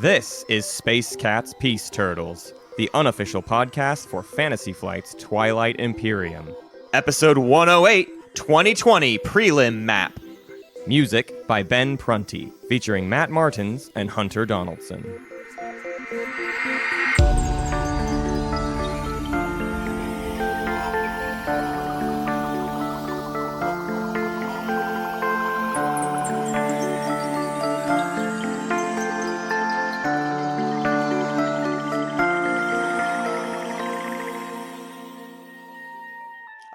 This is Space Cat's Peace Turtles, the unofficial podcast for Fantasy Flight's Twilight Imperium. Episode 108, 2020 Prelim Map. Music by Ben Prunty, featuring Matt Martins and Hunter Donaldson.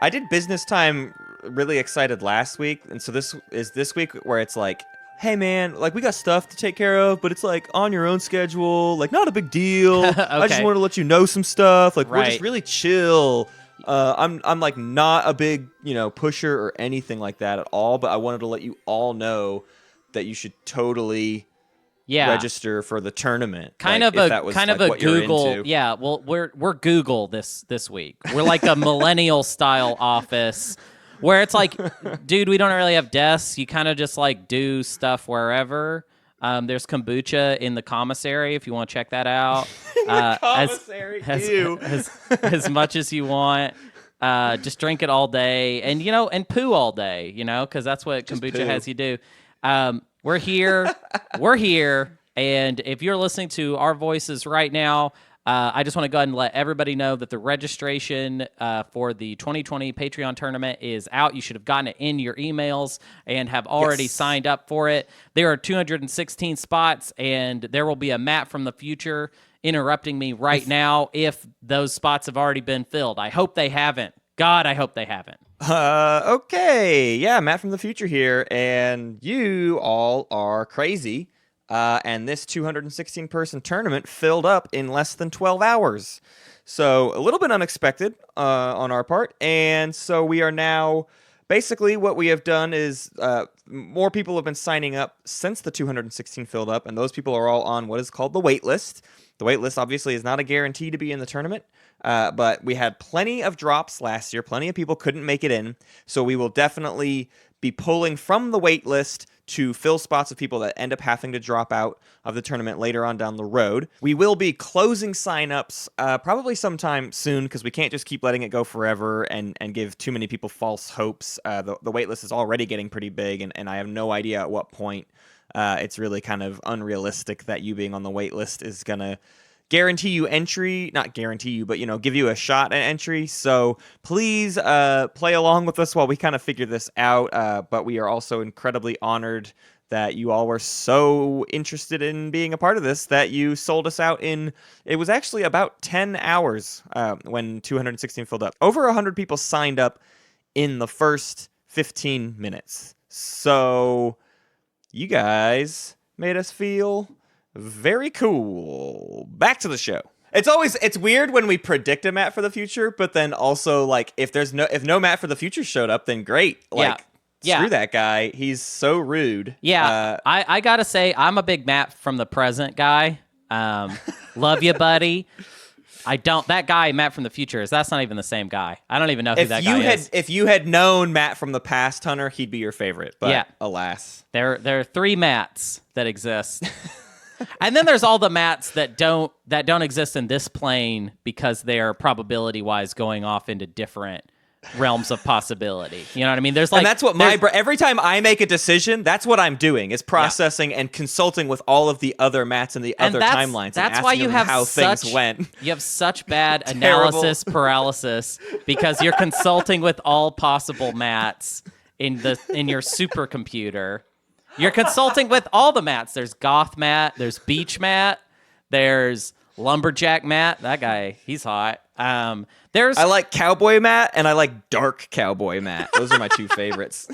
I did business time really excited last week, and so this is this week where it's like, hey man, like we got stuff to take care of, but it's like on your own schedule, like not a big deal. Okay. I just want to let you know some stuff. Like we're just Right. really chill. I'm like not a big, pusher or anything like that at all, but I wanted to let you all know that you should totally register for the tournament. Kind like, of if that was, a what you're Google. into. Yeah, well, we're Google this week. We're like a millennial style office where it's like, dude, we don't really have desks. You kind of just like do stuff wherever. There's kombucha in the commissary if you want to check that out. Commissary, as much as you want. Just drink it all day, and poo all day, because that's what Just kombucha poo. has you do. We're here, and if you're listening to our voices right now, I just want to go ahead and let everybody know that the registration for the 2020 Patreon tournament is out. You should have gotten it in your emails and have already signed up for it. There are 216 spots, and there will be a Matt from the future interrupting me right now if those spots have already been filled. I hope they haven't. God, I hope they haven't. Okay. Yeah, Matt from the future here, and you all are crazy. And this 216-person tournament filled up in less than 12 hours. So a little bit unexpected on our part. And so we are now, basically what we have done is more people have been signing up since the 216 filled up, and those people are all on what is called the wait list. The wait list obviously is not a guarantee to be in the tournament. But we had plenty of drops last year. Plenty of people couldn't make it in. So we will definitely be pulling from the wait list to fill spots of people that end up having to drop out of the tournament later on down the road. We will be closing signups probably sometime soon because we can't just keep letting it go forever and give too many people false hopes. The wait list is already getting pretty big, and I have no idea at what point it's really kind of unrealistic that you being on the wait list is going to guarantee you entry, not guarantee you, but, give you a shot at entry. So please play along with us while we kind of figure this out. But we are also incredibly honored that you all were so interested in being a part of this that you sold us out it was actually about 10 hours when 216 filled up. Over 100 people signed up in the first 15 minutes. So you guys made us feel very cool. Back to the show. It's weird when we predict a Matt for the future, but then also like if no Matt for the future showed up, then great. Like screw that guy. He's so rude. Yeah, I gotta say I'm a big Matt from the present guy. Love you, buddy. That guy Matt from the future that's not even the same guy. I don't even know who that guy is. If you had known Matt from the past, Hunter, he'd be your favorite. But alas, there are three Matts that exist. And then there's all the Matts that don't exist in this plane because they're probability-wise going off into different realms of possibility. You know what I mean? And that's what every time I make a decision, that's what I'm doing is processing and consulting with all of the other Matts and the other timelines. That's and wyour you have how such, things went. You have such bad analysis paralysis because you're consulting with all possible Matts in your supercomputer. You're consulting with all the Matts. There's Goth Matt, there's Beach Matt, there's Lumberjack Matt. That guy, he's hot. I like Cowboy Matt and I like Dark Cowboy Matt. Those are my two favorites.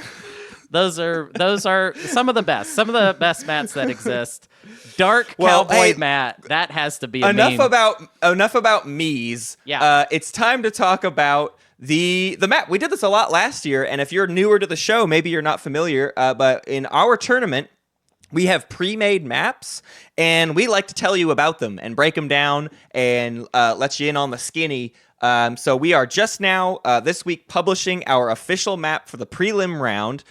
Those are some of the best. Some of the best Matts that exist. Dark Cowboy Matt. That has to be a meme. Enough about me's. Yeah. It's time to talk about the map. We did this a lot last year, and if you're newer to the show, maybe you're not familiar, but in our tournament, we have pre-made maps, and we like to tell you about them and break them down and let you in on the skinny So we are just now this week publishing our official map for the prelim round.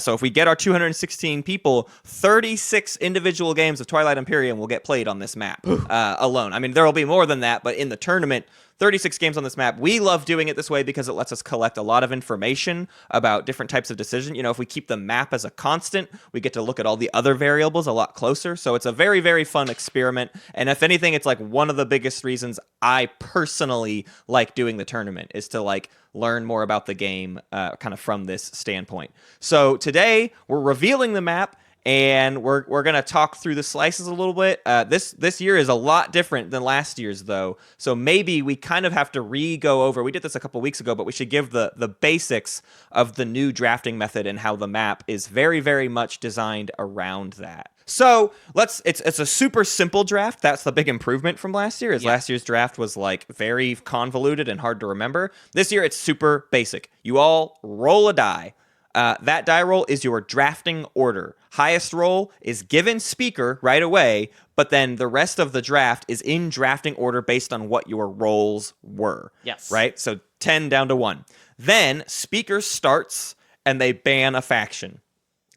So if we get our 216 people, 36 individual games of Twilight Imperium will get played on this map alone. I mean, there will be more than that, but in the tournament, 36 games on this map. We love doing it this way because it lets us collect a lot of information about different types of decision. You know, if we keep the map as a constant, we get to look at all the other variables a lot closer. So it's a very, very fun experiment. And if anything, it's like one of the biggest reasons I personally like doing the tournament is to like learn more about the game kind of from this standpoint. So today we're revealing the map. And we're going to talk through the slices a little bit. This year is a lot different than last year's, though. So maybe we kind of have to go over. We did this a couple weeks ago, but we should give the basics of the new drafting method and how the map is very, very much designed around that. So it's a super simple draft. That's the big improvement from last year. Last year's draft was like very convoluted and hard to remember. This year it's super basic. You all roll a die. That die roll is your drafting order. Highest roll is given speaker right away, but then the rest of the draft is in drafting order based on what your rolls were. Yes. Right? So 10 down to 1. Then speaker starts and they ban a faction.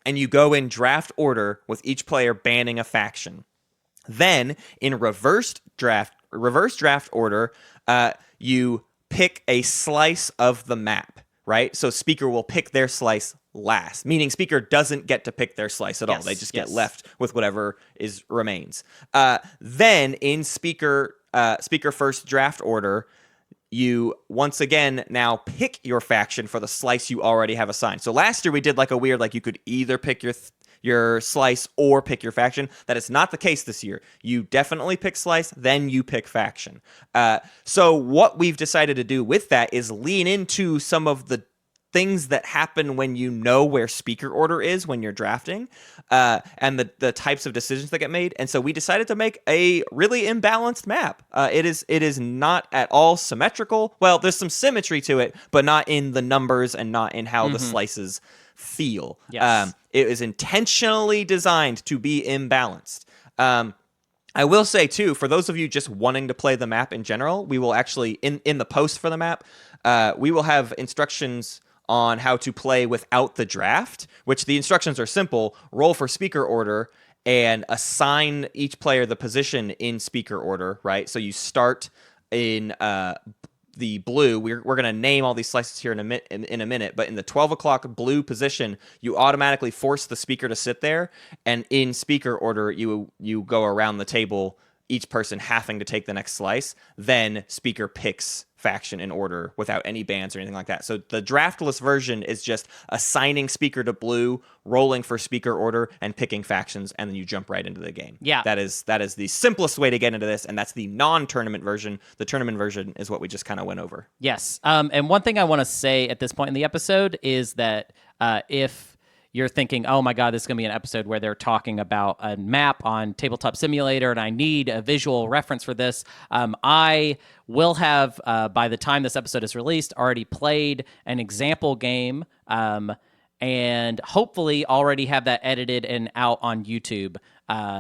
And you go in draft order with each player banning a faction. Then in reverse draft order, you pick a slice of the map. Right? So speaker will pick their slice last, meaning speaker doesn't get to pick their slice at all. They just get left with whatever remains. Then in speaker first draft order, you once again now pick your faction for the slice you already have assigned. So last year we did like a weird, like you could either pick your slice or pick your faction. That is not the case this year. You definitely pick slice, then you pick faction. So what we've decided to do with that is lean into some of the things that happen when you know where speaker order is when you're drafting, and the types of decisions that get made. And so we decided to make a really imbalanced map. It is not at all symmetrical. Well, there's some symmetry to it, but not in the numbers and not in how the slices feel. Yes. It is intentionally designed to be imbalanced. I will say, too, for those of you just wanting to play the map in general, we will actually, in the post for the map, we will have instructions on how to play without the draft, which the instructions are simple. Roll for speaker order and assign each player the position in speaker order, right? So you start in the blue. We're going to name all these slices here in a minute, but in the 12 o'clock blue position, you automatically force the speaker to sit there, and in speaker order, you go around the table, each person having to take the next slice. Then speaker picks faction in order without any bans or anything like that. So the draftless version is just assigning speaker to blue, rolling for speaker order, and picking factions, and then you jump right into the game. Yeah. That is the simplest way to get into this, and that's the non-tournament version. The tournament version is what we just kind of went over. Yes. And one thing I want to say at this point in the episode is that if you're thinking, oh my God, this is going to be an episode where they're talking about a map on Tabletop Simulator and I need a visual reference for this, I will have, by the time this episode is released, already played an example game and hopefully already have that edited and out on YouTube.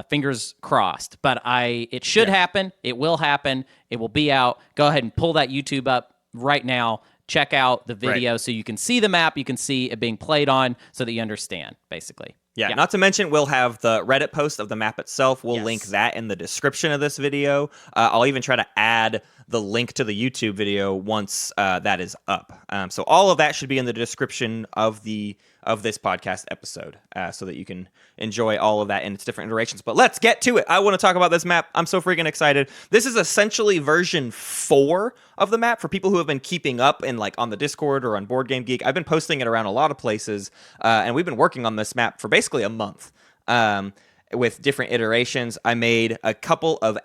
Fingers crossed. But it should happen. It will happen. It will be out. Go ahead and pull that YouTube up right now. Check out the video so you can see the map, you can see it being played on so that you understand, basically. Yeah, not to mention we'll have the Reddit post of the map itself. We'll link that in the description of this video. I'll even try to add the link to the YouTube video once that is up. So all of that should be in the description of this podcast episode so that you can enjoy all of that in its different iterations. But let's get to it. I want to talk about this map. I'm so freaking excited. This is essentially version 4 of the map for people who have been keeping up in like on the Discord or on Board Game Geek. I've been posting it around a lot of places, and we've been working on this map for basically a month. With different iterations. I made a couple of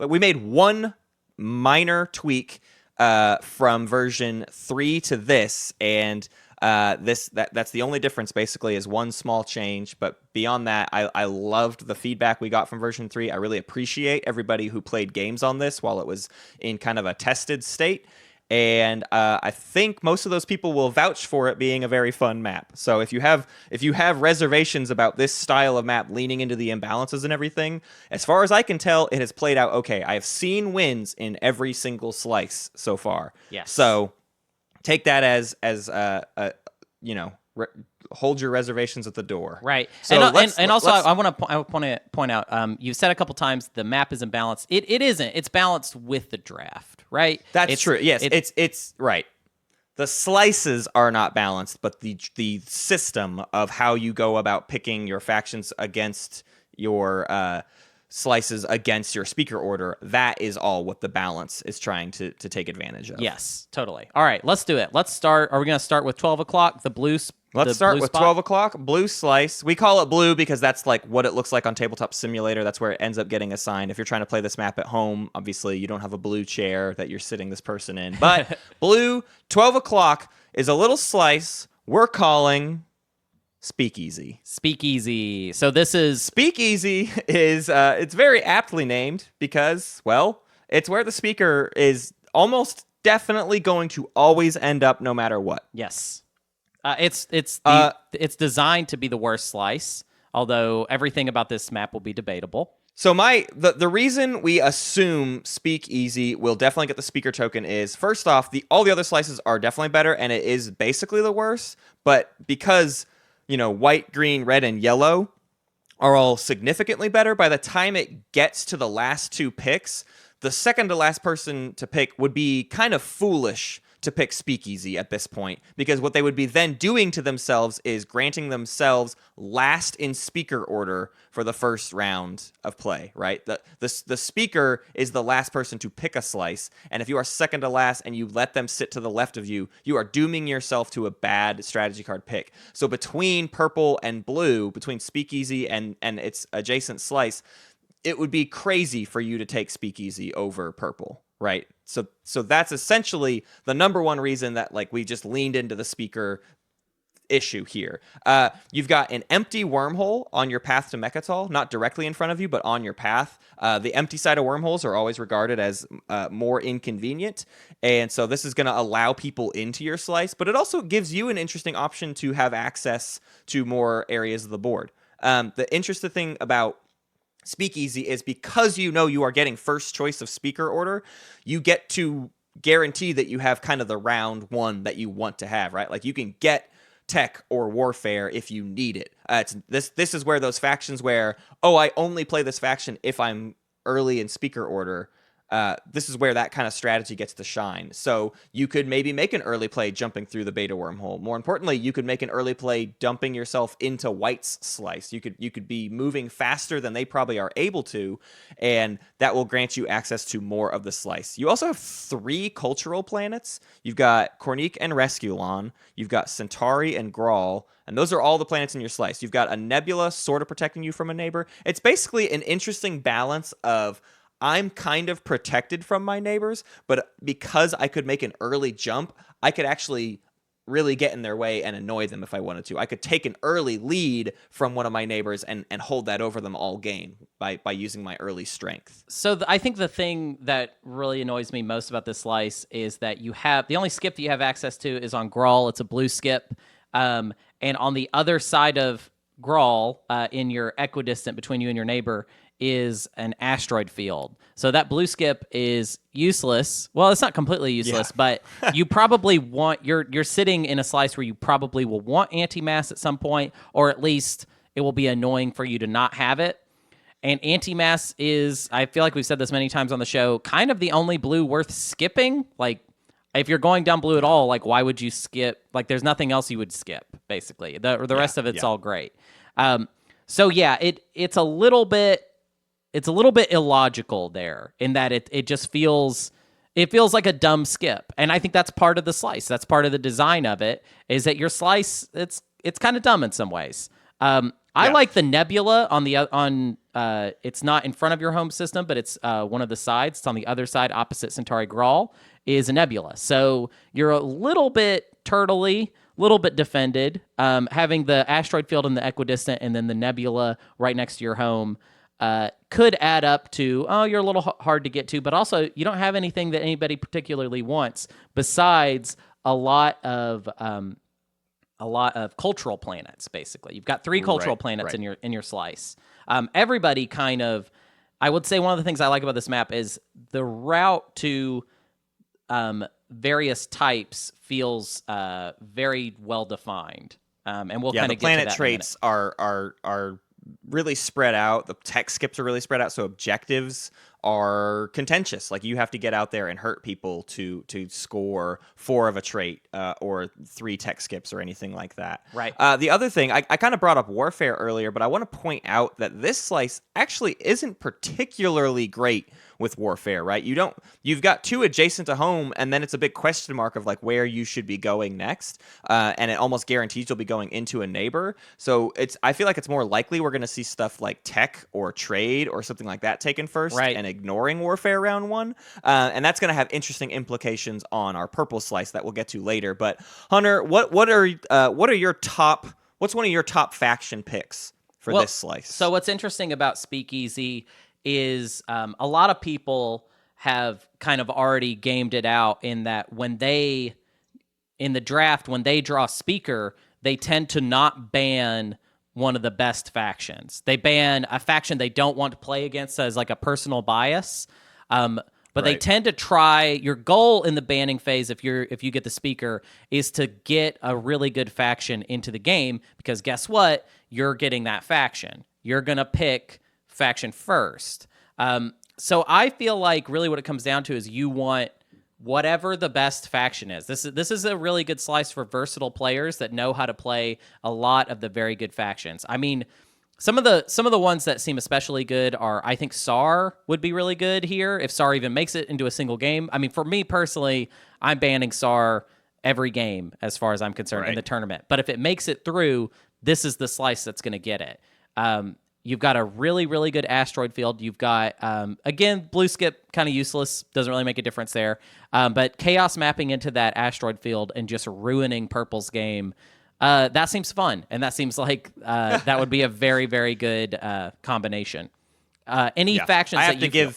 we made one minor tweak from version 3 to this, and that's the only difference basically is one small change. But beyond that, I loved the feedback we got from version 3. I really appreciate everybody who played games on this while it was in kind of a tested state. and I think most of those people will vouch for it being a very fun map. So if you have reservations about this style of map leaning into the imbalances and everything, as far as I can tell, it has played out okay. I have seen wins in every single slice so far. Yes. So take that as hold your reservations at the door. Right. So and also, I want to point out, you've said a couple times the map isn't balanced. It isn't. It's balanced with the draft, right? That's true. Yes, it's right. The slices are not balanced, but the system of how you go about picking your factions against your slices against your speaker order, that is all what the balance is trying to take advantage of. Yes, totally. All right, let's do it. Let's start. Are we going to start with 12 o'clock, the blue Let's start with spot? 12 o'clock, blue slice. We call it blue because that's like what it looks like on Tabletop Simulator. That's where it ends up getting assigned. If you're trying to play this map at home, obviously you don't have a blue chair that you're sitting this person in. But blue, 12 o'clock is a little slice we're calling Speakeasy. Speakeasy. So this is... Speakeasy is, it's very aptly named because, well, it's where the speaker is almost definitely going to always end up no matter what. Yes. It's designed to be the worst slice, although everything about this map will be debatable. So the reason we assume Speakeasy will definitely get the speaker token is, first off, all the other slices are definitely better, and it is basically the worst, but because, white, green, red, and yellow are all significantly better, by the time it gets to the last two picks, the second to last person to pick would be kind of foolish to pick Speakeasy at this point, because what they would be then doing to themselves is granting themselves last in speaker order for the first round of play, right? The speaker is the last person to pick a slice, and if you are second to last and you let them sit to the left of you, you are dooming yourself to a bad strategy card pick. So between purple and blue, between Speakeasy and its adjacent slice, it would be crazy for you to take Speakeasy over purple, right? So that's essentially the number one reason that we just leaned into the speaker issue here. You've got an empty wormhole on your path to Mechatol, not directly in front of you, but on your path. The empty side of wormholes are always regarded as more inconvenient, and so this is going to allow people into your slice, but it also gives you an interesting option to have access to more areas of the board. The interesting thing about Speakeasy is because you are getting first choice of speaker order, you get to guarantee that you have kind of the round one that you want to have, right? Like you can get tech or warfare if you need it. This is where those factions where, I only play this faction if I'm early in speaker order. This is where that kind of strategy gets to shine. So you could maybe make an early play jumping through the beta wormhole. More importantly, you could make an early play dumping yourself into White's slice. You could be moving faster than they probably are able to, and that will grant you access to more of the slice. You also have 3 cultural planets. You've got Cornique and Resculon. You've got Centauri and Grawl. And those are all the planets in your slice. You've got a nebula sort of protecting you from a neighbor. It's basically an interesting balance of I'm kind of protected from my neighbors, but because I could make an early jump, I could actually really get in their way and annoy them if I wanted to. I could take an early lead from one of my neighbors and hold that over them all game by using my early strength. So I think the thing that really annoys me most about this slice is that the only skip that you have access to is on Grawl. It's a blue skip. And on the other side of Grawl, in your equidistant between you and your neighbor, is an asteroid field. So that blue skip is useless. Well, it's not completely useless, but you probably you're sitting in a slice where you probably will want anti-mass at some point, or at least it will be annoying for you to not have it. And anti-mass is, I feel like we've said this many times on the show, kind of the only blue worth skipping. Like, if you're going down blue at all, why would you skip? There's nothing else you would skip, basically. The rest of it's all great. So yeah, it's a little bit illogical there in that it just feels like a dumb skip. And I think that's part of the slice. That's part of the design of it, is that your slice, it's kind of dumb in some ways. I like the nebula on it's not in front of your home system, but it's one of the sides. It's on the other side opposite Centauri Grawl is a nebula. So you're a little bit turtley, a little bit defended, having the asteroid field in the equidistant and then the nebula right next to your home. could add up to, oh, you're a little hard to get to, but also you don't have anything that anybody particularly wants besides a lot of cultural planets. Basically, you've got 3 cultural planets in your slice. Everybody kind of, I would say one of the things I like about this map is the route to various types feels very well defined. And we'll kind of get to that planet traits are really spread out. The tech skips are really spread out, so objectives are contentious. Like you have to get out there and hurt people to score 4 of a trait or 3 tech skips or anything like that. Right. The other thing, I kind of brought up warfare earlier, but I want to point out that this slice actually isn't particularly great with warfare, right? You've got 2 adjacent to home, and then it's a big question mark of like where you should be going next, and it almost guarantees you'll be going into a neighbor. So I feel like it's more likely we're going to see stuff like tech or trade or something like that taken first, right, and ignoring warfare round 1, and that's going to have interesting implications on our purple slice that we'll get to later. But Hunter, what are your top? What's one of your top faction picks for this slice? So what's interesting about Speakeasy is a lot of people have kind of already gamed it out in that in the draft, when they draw speaker, they tend to not ban one of the best factions. They ban a faction they don't want to play against as like a personal bias. But they tend to try. Your goal in the banning phase, if you get the speaker, is to get a really good faction into the game, because guess what? You're getting that faction. You're gonna pick faction first. So I feel like really what it comes down to is you want whatever the best faction is. This is a really good slice for versatile players that know how to play a lot of the very good factions. I mean, some of the ones that seem especially good are, I think SAR would be really good here if SAR even makes it into a single game. I mean, for me personally, I'm banning SAR every game as far as I'm concerned in the tournament. But if it makes it through, this is the slice that's going to get it. You've got a really, really good asteroid field. You've got, again, blue skip, kind of useless. Doesn't really make a difference there. But chaos mapping into that asteroid field and just ruining purple's game, that seems fun. And that seems like that would be a very, very good combination. Any factions that you feel?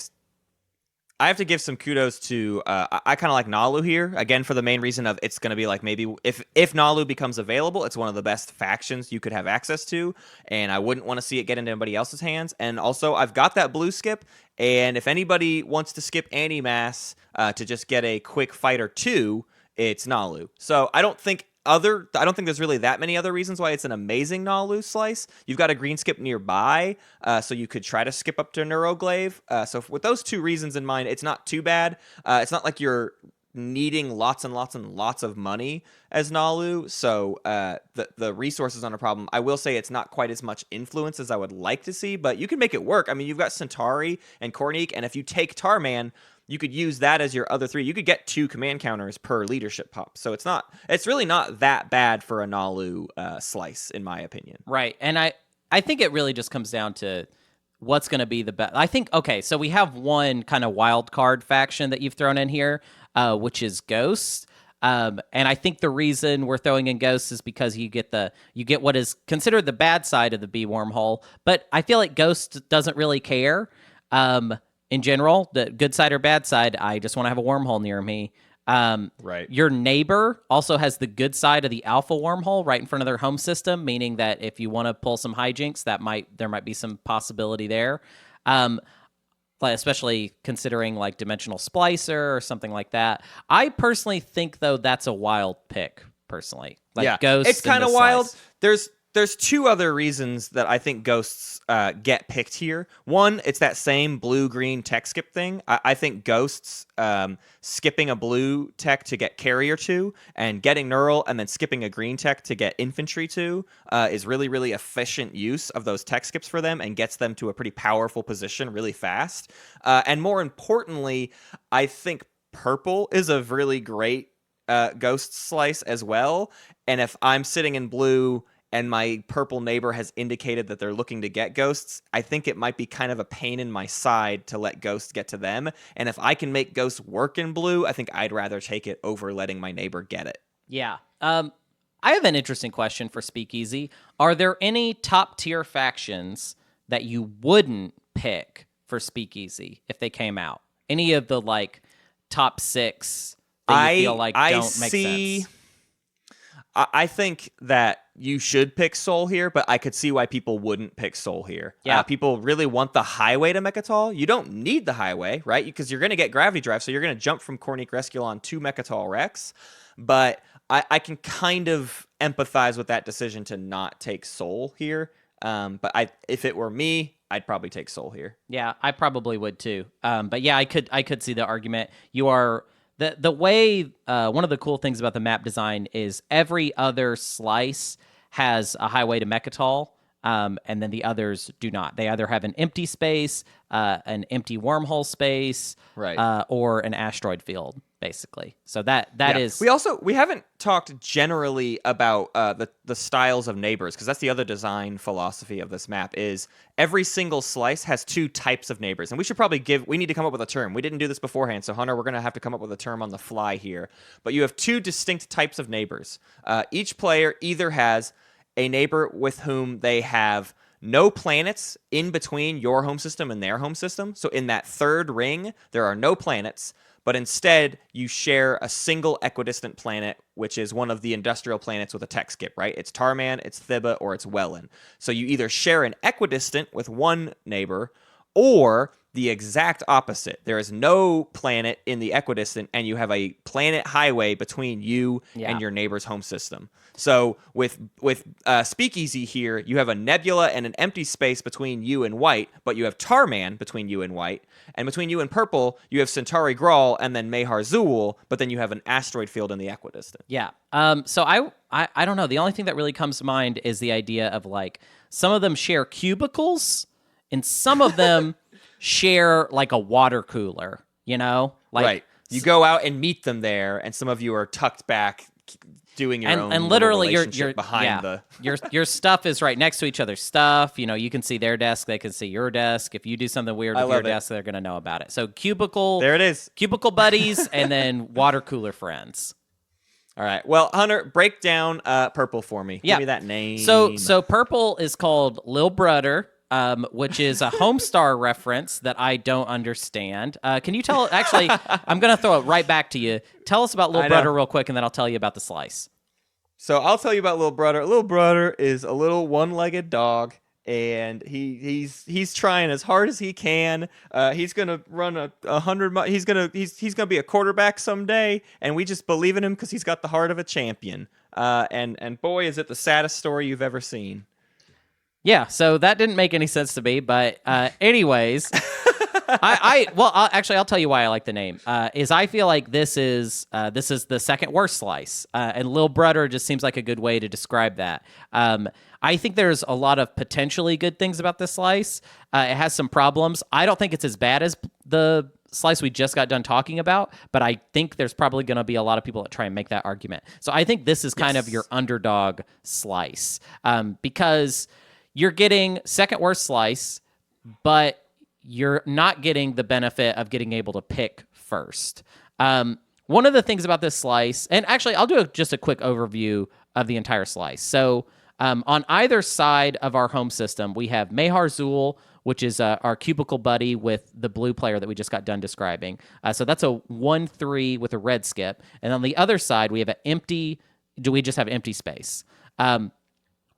I have to give some kudos to, I kind of like Nalu here, again, for the main reason of it's going to be like maybe if Nalu becomes available, it's one of the best factions you could have access to, and I wouldn't want to see it get into anybody else's hands. And also, I've got that blue skip, and if anybody wants to skip anti-mass to just get a quick fight or 2, it's Nalu. So I don't think there's really that many other reasons why it's an amazing Nalu slice. You've got a green skip nearby, so you could try to skip up to Neuroglaive. So with those 2 reasons in mind, it's not too bad. It's not like you're needing lots and lots and lots of money as Nalu, so the resources aren't a problem. I will say it's not quite as much influence as I would like to see, but you can make it work. I mean, you've got Centauri and Kornik, and if you take Tarman, you could use that as your other 3. You could get 2 command counters per leadership pop. So it's really not that bad for a Nalu slice, in my opinion. Right. And I think it really just comes down to what's going to be the best. I think, okay, so we have one kind of wild card faction that you've thrown in here, which is Ghost. And I think the reason we're throwing in Ghosts is because you get what is considered the bad side of the B wormhole. But I feel like Ghost doesn't really care. In general, the good side or bad side, I just want to have a wormhole near me. Right. Your neighbor also has the good side of the alpha wormhole right in front of their home system, meaning that if you want to pull some hijinks, there might be some possibility there. Especially considering like Dimensional Splicer or something like that. I personally think, though, that's a wild pick, personally. Ghost, it's kind of wild. Slice. There's 2 other reasons that I think Ghosts get picked here. One, it's that same blue-green tech skip thing. I think Ghosts skipping a blue tech to get Carrier 2 and getting Neural and then skipping a green tech to get Infantry 2 is really, really efficient use of those tech skips for them and gets them to a pretty powerful position really fast. And more importantly, I think purple is a really great Ghost slice as well. And if I'm sitting in blue and my purple neighbor has indicated that they're looking to get Ghosts, I think it might be kind of a pain in my side to let Ghosts get to them. And if I can make Ghosts work in blue, I think I'd rather take it over letting my neighbor get it. Yeah. I have an interesting question for Speakeasy. Are there any top-tier factions that you wouldn't pick for Speakeasy if they came out? Any of the like top 6 that you feel like don't make sense? I think that you should pick Soul here, but I could see why people wouldn't pick Soul here. Yeah. People really want the highway to Mechatol. You don't need the highway, right? Because you're going to get Gravity Drive, so you're going to jump from Cornique Resculon to Mechatol Rex. But I can kind of empathize with that decision to not take Soul here. But if it were me, I'd probably take Soul here. Yeah, I probably would too. But yeah, I could see the argument. You are the way one of the cool things about the map design is every other slice has a highway to Mechatol, and then the others do not. They either have an empty space, an empty wormhole space, right, or an asteroid field, basically. So that is. We haven't talked generally about the styles of neighbors, because that's the other design philosophy of this map is every single slice has 2 types of neighbors, and we need to come up with a term. We didn't do this beforehand, so Hunter, we're going to have to come up with a term on the fly here. But you have 2 distinct types of neighbors. Each player either has a neighbor with whom they have no planets in between your home system and their home system. So in that third ring, there are no planets, but instead you share a single equidistant planet, which is one of the industrial planets with a tech skip, right? It's Tarman, it's Thibba, or it's Wellen. So you either share an equidistant with one neighbor, or the exact opposite. There is no planet in the equidistant, and you have a planet highway between you and your neighbor's home system. So with Speakeasy here, you have a nebula and an empty space between you and white, but you have Tarman between you and white. And between you and purple, you have Centauri Grawl and then Mehar Zool, but then you have an asteroid field in the equidistant. Yeah. So I don't know. The only thing that really comes to mind is the idea of like some of them share cubicles and some of them share like a water cooler, Like, right. You go out and meet them there, and some of you are tucked back doing your own and literally relationship behind the your stuff is right next to each other's stuff. You can see their desk, they can see your desk. If you do something weird with your desk, they're gonna know about it. So cubicle, there it is. Cubicle buddies, and then water cooler friends. All right. Well, Hunter, break down purple for me. Yeah. Give me that name. So purple is called Lil Brudder. Which is a Homestar reference that I don't understand. Can you tell? Actually, I'm going to throw it right back to you. Tell us about Lil Brudder real quick, and then I'll tell you about the slice. So I'll tell you about Lil Brudder. Lil Brudder is a little one-legged dog, and he's trying as hard as he can. He's gonna run 100. He's gonna be a quarterback someday, and we just believe in him because he's got the heart of a champion. And boy, is it the saddest story you've ever seen. Yeah, so that didn't make any sense to me, but anyways, I'll tell you why I like the name. Is I feel like this is the second worst slice, and Lil Brudder just seems like a good way to describe that. I think there's a lot of potentially good things about this slice. It has some problems. I don't think it's as bad as the slice we just got done talking about, but I think there's probably going to be a lot of people that try and make that argument. So I think this is kind of your underdog slice, because you're getting second worst slice, but you're not getting the benefit of getting able to pick first. One of the things about this slice, and actually I'll do just a quick overview of the entire slice. So on either side of our home system, we have Mehar Zool, which is our cubicle buddy with the blue player that we just got done describing. So that's a 1/3 with a red skip. And on the other side, we have we just have empty space.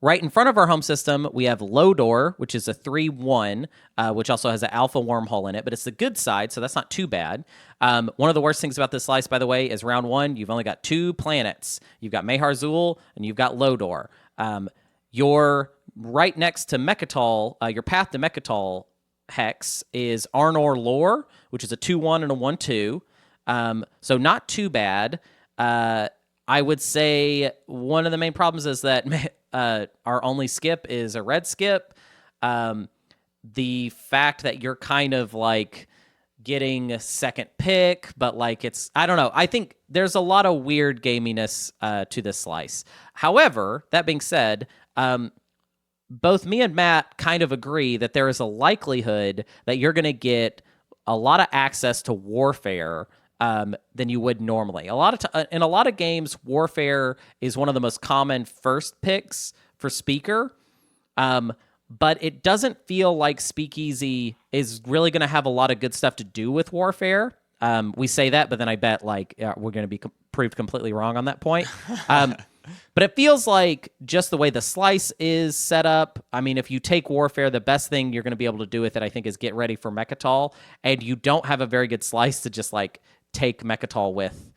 Right in front of our home system, we have Lodor, which is a 3/1, which also has an alpha wormhole in it, but it's the good side, so that's not too bad. One of the worst things about this slice, by the way, is round 1, you've only got 2 planets. You've got Mehar Zool, and you've got Lodor. Your right next to Mechatol, your path to Mechatol hex is Arnor Lore, which is a 2/1 and a 1/2. So not too bad. I would say one of the main problems is that our only skip is a red skip. The fact that you're kind of like getting a second pick, but like I don't know. I think there's a lot of weird gaminess to this slice. However, that being said, both me and Matt kind of agree that there is a likelihood that you're going to get a lot of access to Warfare than you would normally. In a lot of games, Warfare is one of the most common first picks for Speaker. but it doesn't feel like Speakeasy is really going to have a lot of good stuff to do with Warfare. We say that, but then I bet we're going to be proved completely wrong on that point. But it feels like just the way the slice is set up. I mean, if you take Warfare, the best thing you're going to be able to do with it, I think, is get ready for Mechatol, and you don't have a very good slice to just like take Mechatol with,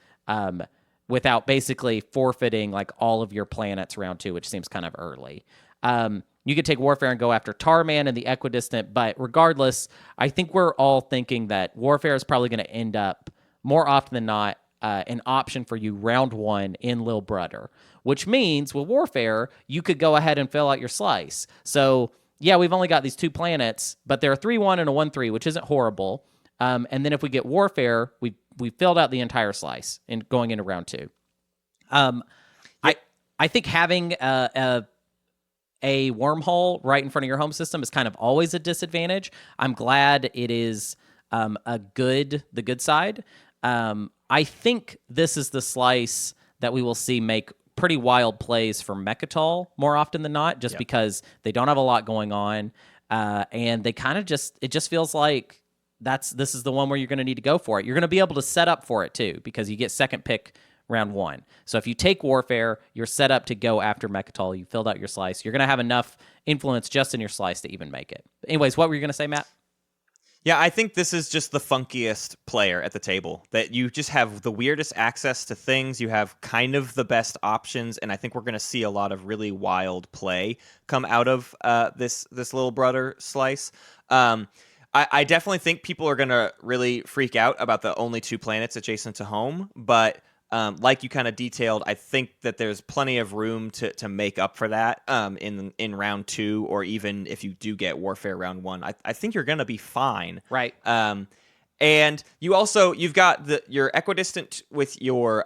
without basically forfeiting like all of your planets round 2, which seems kind of early. You could take Warfare and go after Tarman and the Equidistant, but regardless, I think we're all thinking that Warfare is probably going to end up, more often than not, an option for you round 1 in Lil Brudder, which means with Warfare, you could go ahead and fill out your slice. So, yeah, we've only got these 2 planets, but they're a 3-1 and a 1-3, which isn't horrible. And then if we get Warfare, we filled out the entire slice in going into round 2. I think having a wormhole right in front of your home system is kind of always a disadvantage. I'm glad it is the good side. I think this is the slice that we will see make pretty wild plays for Mechatol more often than not, just because they don't have a lot going on, and they kind of it just feels like this is the one where you're going to need to go for it. You're going to be able to set up for it too, because you get second pick round 1. So if you take Warfare, you're set up to go after Mechatol. You filled out your slice. You're going to have enough influence just in your slice to even make it. Anyways, what were you going to say, Matt? Yeah, I think this is just the funkiest player at the table, that you just have the weirdest access to things. You have kind of the best options, and I think we're going to see a lot of really wild play come out of this Lil Brudder slice. I definitely think people are going to really freak out about the only 2 planets adjacent to home, but like you kind of detailed, I think that there's plenty of room to make up for that in round 2, or even if you do get Warfare round 1. I think you're going to be fine. Right. And you've got your Equidistant with your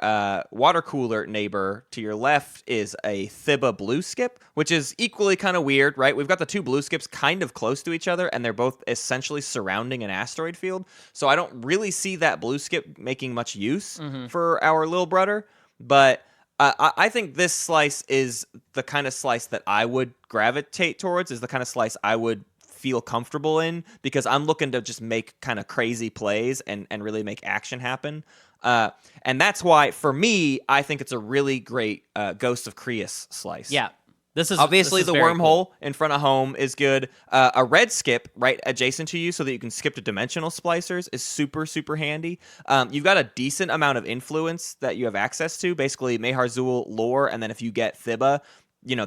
water cooler neighbor to your left is a Thibba blue skip, which is equally kind of weird, right? We've got the 2 blue skips kind of close to each other, and they're both essentially surrounding an asteroid field. So I don't really see that blue skip making much use for our Lil Brudder. But I think this slice is the kind of slice that I would gravitate towards, is the kind of slice I would feel comfortable in, because I'm looking to just make kind of crazy plays and really make action happen. And that's why, for me, I think it's a really great Ghost of Creus slice. Yeah. This is obviously the wormhole cool. in front of home is good. A red skip right adjacent to you so that you can skip to dimensional splicers is super, super handy. You've got a decent amount of influence that you have access to, basically Meharzul lore, and then if you get Thibba,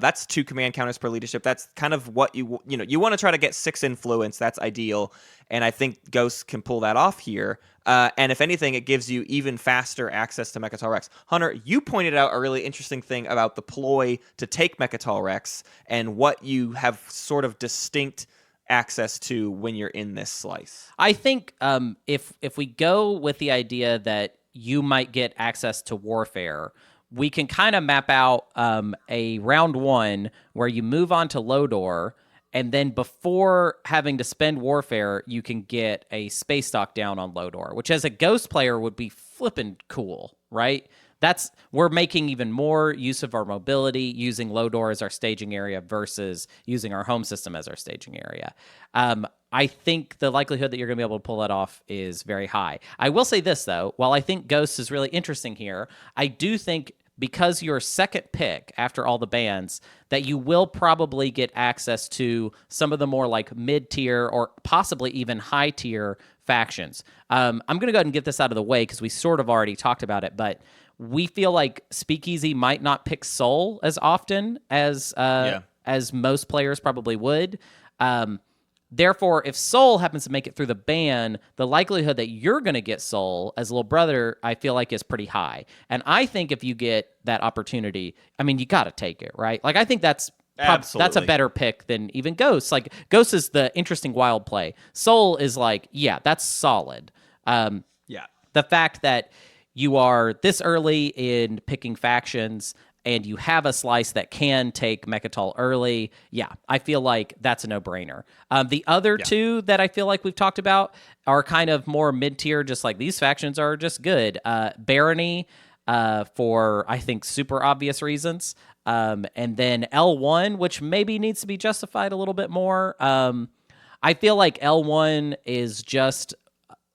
that's 2 command counters per leadership. That's kind of what you want to try to get 6 influence. That's ideal. And I think Ghost can pull that off here. And if anything, it gives you even faster access to Mechatol Rex. Hunter, you pointed out a really interesting thing about the ploy to take Mechatol Rex and what you have sort of distinct access to when you're in this slice. I think if we go with the idea that you might get access to Warfare, we can kind of map out a round 1 where you move on to Lodor, and then before having to spend Warfare, you can get a space dock down on Lodor, which as a Ghost player would be flippin' cool, right? We're making even more use of our mobility, using Lodor as our staging area versus using our home system as our staging area. I think the likelihood that you're going to be able to pull that off is very high. I will say this, though. While I think Ghost is really interesting here, I do think, because you're second pick after all the bans, that you will probably get access to some of the more like mid-tier or possibly even high-tier factions. I'm going to go ahead and get this out of the way because we sort of already talked about it, but we feel like Speakeasy might not pick Soul as often as most players probably would. Therefore, if Soul happens to make it through the ban, the likelihood that you're going to get Soul as Lil Brudder, I feel like, is pretty high. And I think if you get that opportunity, I mean, you got to take it, right? Like, I think that's a better pick than even Ghost. Like, Ghost is the interesting wild play. Soul is like, yeah, that's solid. The fact that you are this early in picking factions and you have a slice that can take Mechatol early, I feel like that's a no-brainer. The other 2 that I feel like we've talked about are kind of more mid-tier, just like these factions are just good. Barony, for, I think, super obvious reasons. And then L1, which maybe needs to be justified a little bit more. I feel like L1 is just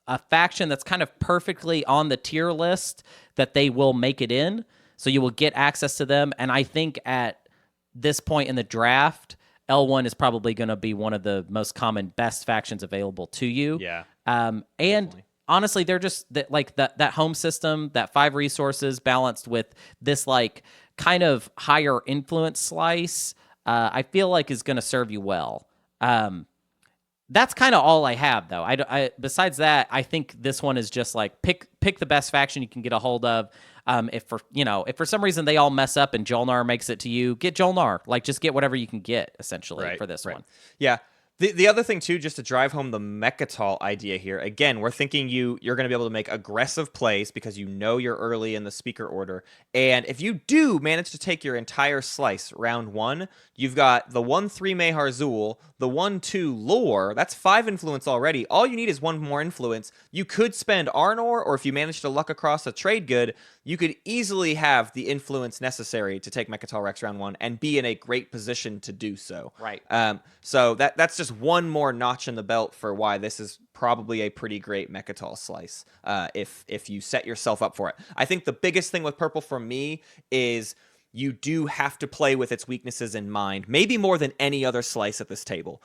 a faction that's kind of perfectly on the tier list that they will make it in. So you will get access to them. And I think at this point in the draft, L1 is probably going to be one of the most common best factions available to you. Yeah. And definitely. honestly, they're just like that home system, that 5 resources balanced with this like kind of higher influence slice, I feel like is going to serve you well. That's kind of all I have, though. I besides that, I think this one is just like pick the best faction you can get a hold of. If for some reason they all mess up and Jolnar makes it to you, get Jolnar. Like, just get whatever you can get essentially for this one. Yeah. The other thing, too, just to drive home the Mechatol idea here, again, we're thinking you're going to be able to make aggressive plays because you know you're early in the speaker order. And if you do manage to take your entire slice round 1, you've got the 1/3 Mehar Zul, the 1/2 Lore. That's 5 influence already. All you need is 1 more influence. You could spend Arnor, or if you manage to luck across a trade good, you could easily have the influence necessary to take Mechatol Rex round 1 and be in a great position to do so. Right. So that's just one more notch in the belt for why this is probably a pretty great Mechatol slice, if you set yourself up for it. I think the biggest thing with purple for me is you do have to play with its weaknesses in mind, maybe more than any other slice at this table.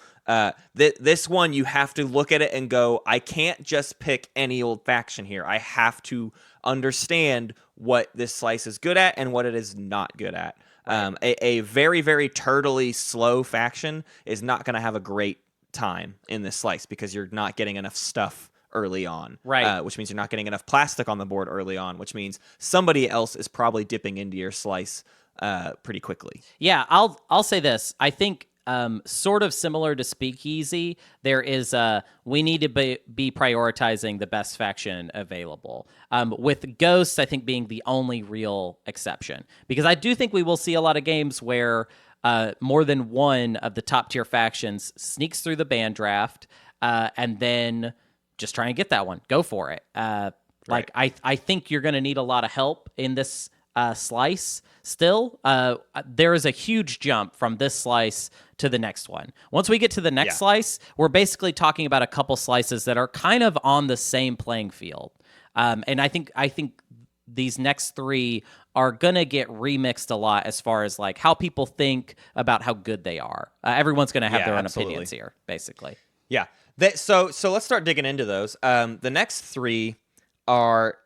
This one, you have to look at it and go, I can't just pick any old faction here. I have to understand what this slice is good at and what it is not good at. A very, very turtley, slow faction is not going to have a great time in this slice because you're not getting enough stuff early on, right? Which means you're not getting enough plastic on the board early on, which means somebody else is probably dipping into your slice pretty quickly. Yeah, I'll say this. I think sort of similar to Speakeasy, there is we need to be prioritizing the best faction available. With Ghosts, I think being the only real exception, because I do think we will see a lot of games where more than one of the top tier factions sneaks through the ban draft, and then just try and get that one. Go for it. Like I think you're going to need a lot of help in this slice. Still, there is a huge jump from this slice to the next one. Once we get to the next slice, we're basically talking about a couple slices that are kind of on the same playing field. And I think these next 3 are gonna get remixed a lot as far as like how people think about how good they are. Everyone's gonna have their own opinions here, basically. Yeah. So let's start digging into those. The next 3 are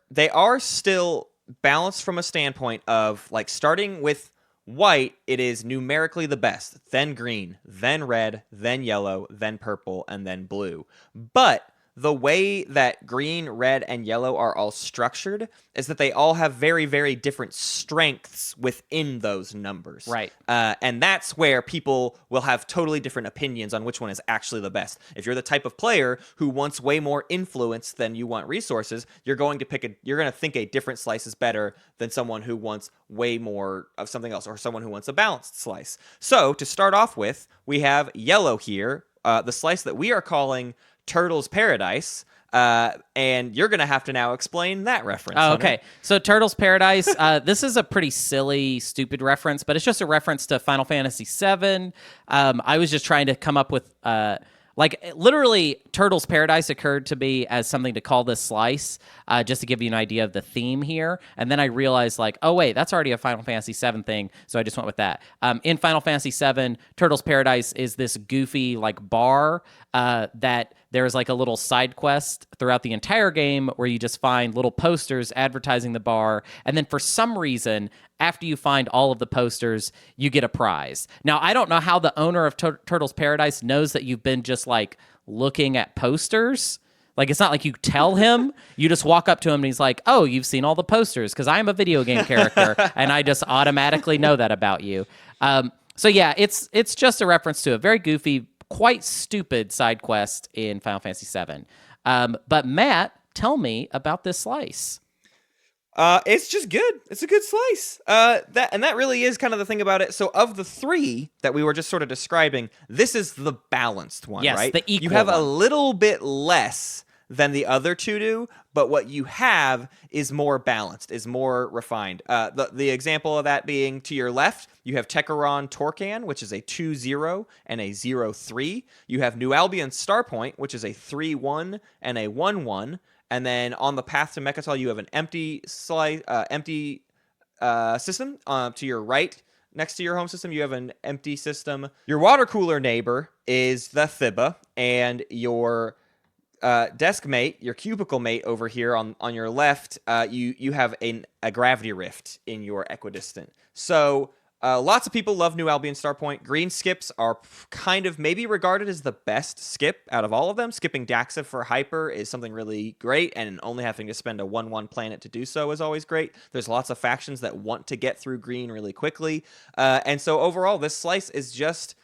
still balanced from a standpoint of like starting with white, it is numerically the best, then green, then red, then yellow, then purple, and then blue. But the way that green, red, and yellow are all structured is that they all have very, very different strengths within those numbers. Right. And that's where people will have totally different opinions on which one is actually the best. If you're the type of player who wants way more influence than you want resources, you're going to think a different slice is better than someone who wants way more of something else, or someone who wants a balanced slice. So to start off with, we have yellow here, the slice that we are calling Turtles Paradise, and you're going to have to now explain that reference. Oh, okay. So Turtles Paradise, this is a pretty silly, stupid reference, but it's just a reference to Final Fantasy VII. I was just trying to come up with... literally, Turtles Paradise occurred to me as something to call this slice, just to give you an idea of the theme here. And then I realized, like, oh, wait, that's already a Final Fantasy VII thing, so I just went with that. In Final Fantasy VII, Turtles Paradise is this goofy, like, bar that there's, like, a little side quest throughout the entire game where you just find little posters advertising the bar, and then for some reason... after you find all of the posters, you get a prize. Now, I don't know how the owner of Turtles Paradise knows that you've been just, like, looking at posters. Like, it's not like you tell him. You just walk up to him and he's like, oh, you've seen all the posters because I'm a video game character, and I just automatically know that about you. So, yeah, it's just a reference to a very goofy, quite stupid side quest in Final Fantasy VII. But, Matt, tell me about this slice. It's just good. It's a good slice. That really is kind of the thing about it. So of the 3 that we were just sort of describing, this is the balanced one, yes, right? The equal you have one. a little bit less than the other two do, but what you have is more balanced, is more refined. The example of that being to your left, you have Techeron Torcan, which is a 2-0 and a 0-3. You have New Albion Starpoint, which is a 3-1 and a 1-1. And then on the path to Mechatol, you have an empty system. To your right, next to your home system, you have an empty system. Your water cooler neighbor is the Thibba, and your desk mate, your cubicle mate over here on your left, you have a gravity rift in your equidistant. So lots of people love New Albion Starpoint. Green skips are kind of maybe regarded as the best skip out of all of them. Skipping Daxa for Hyper is something really great, and only having to spend a 1-1 planet to do so is always great. There's lots of factions that want to get through green really quickly. And so overall, this slice is just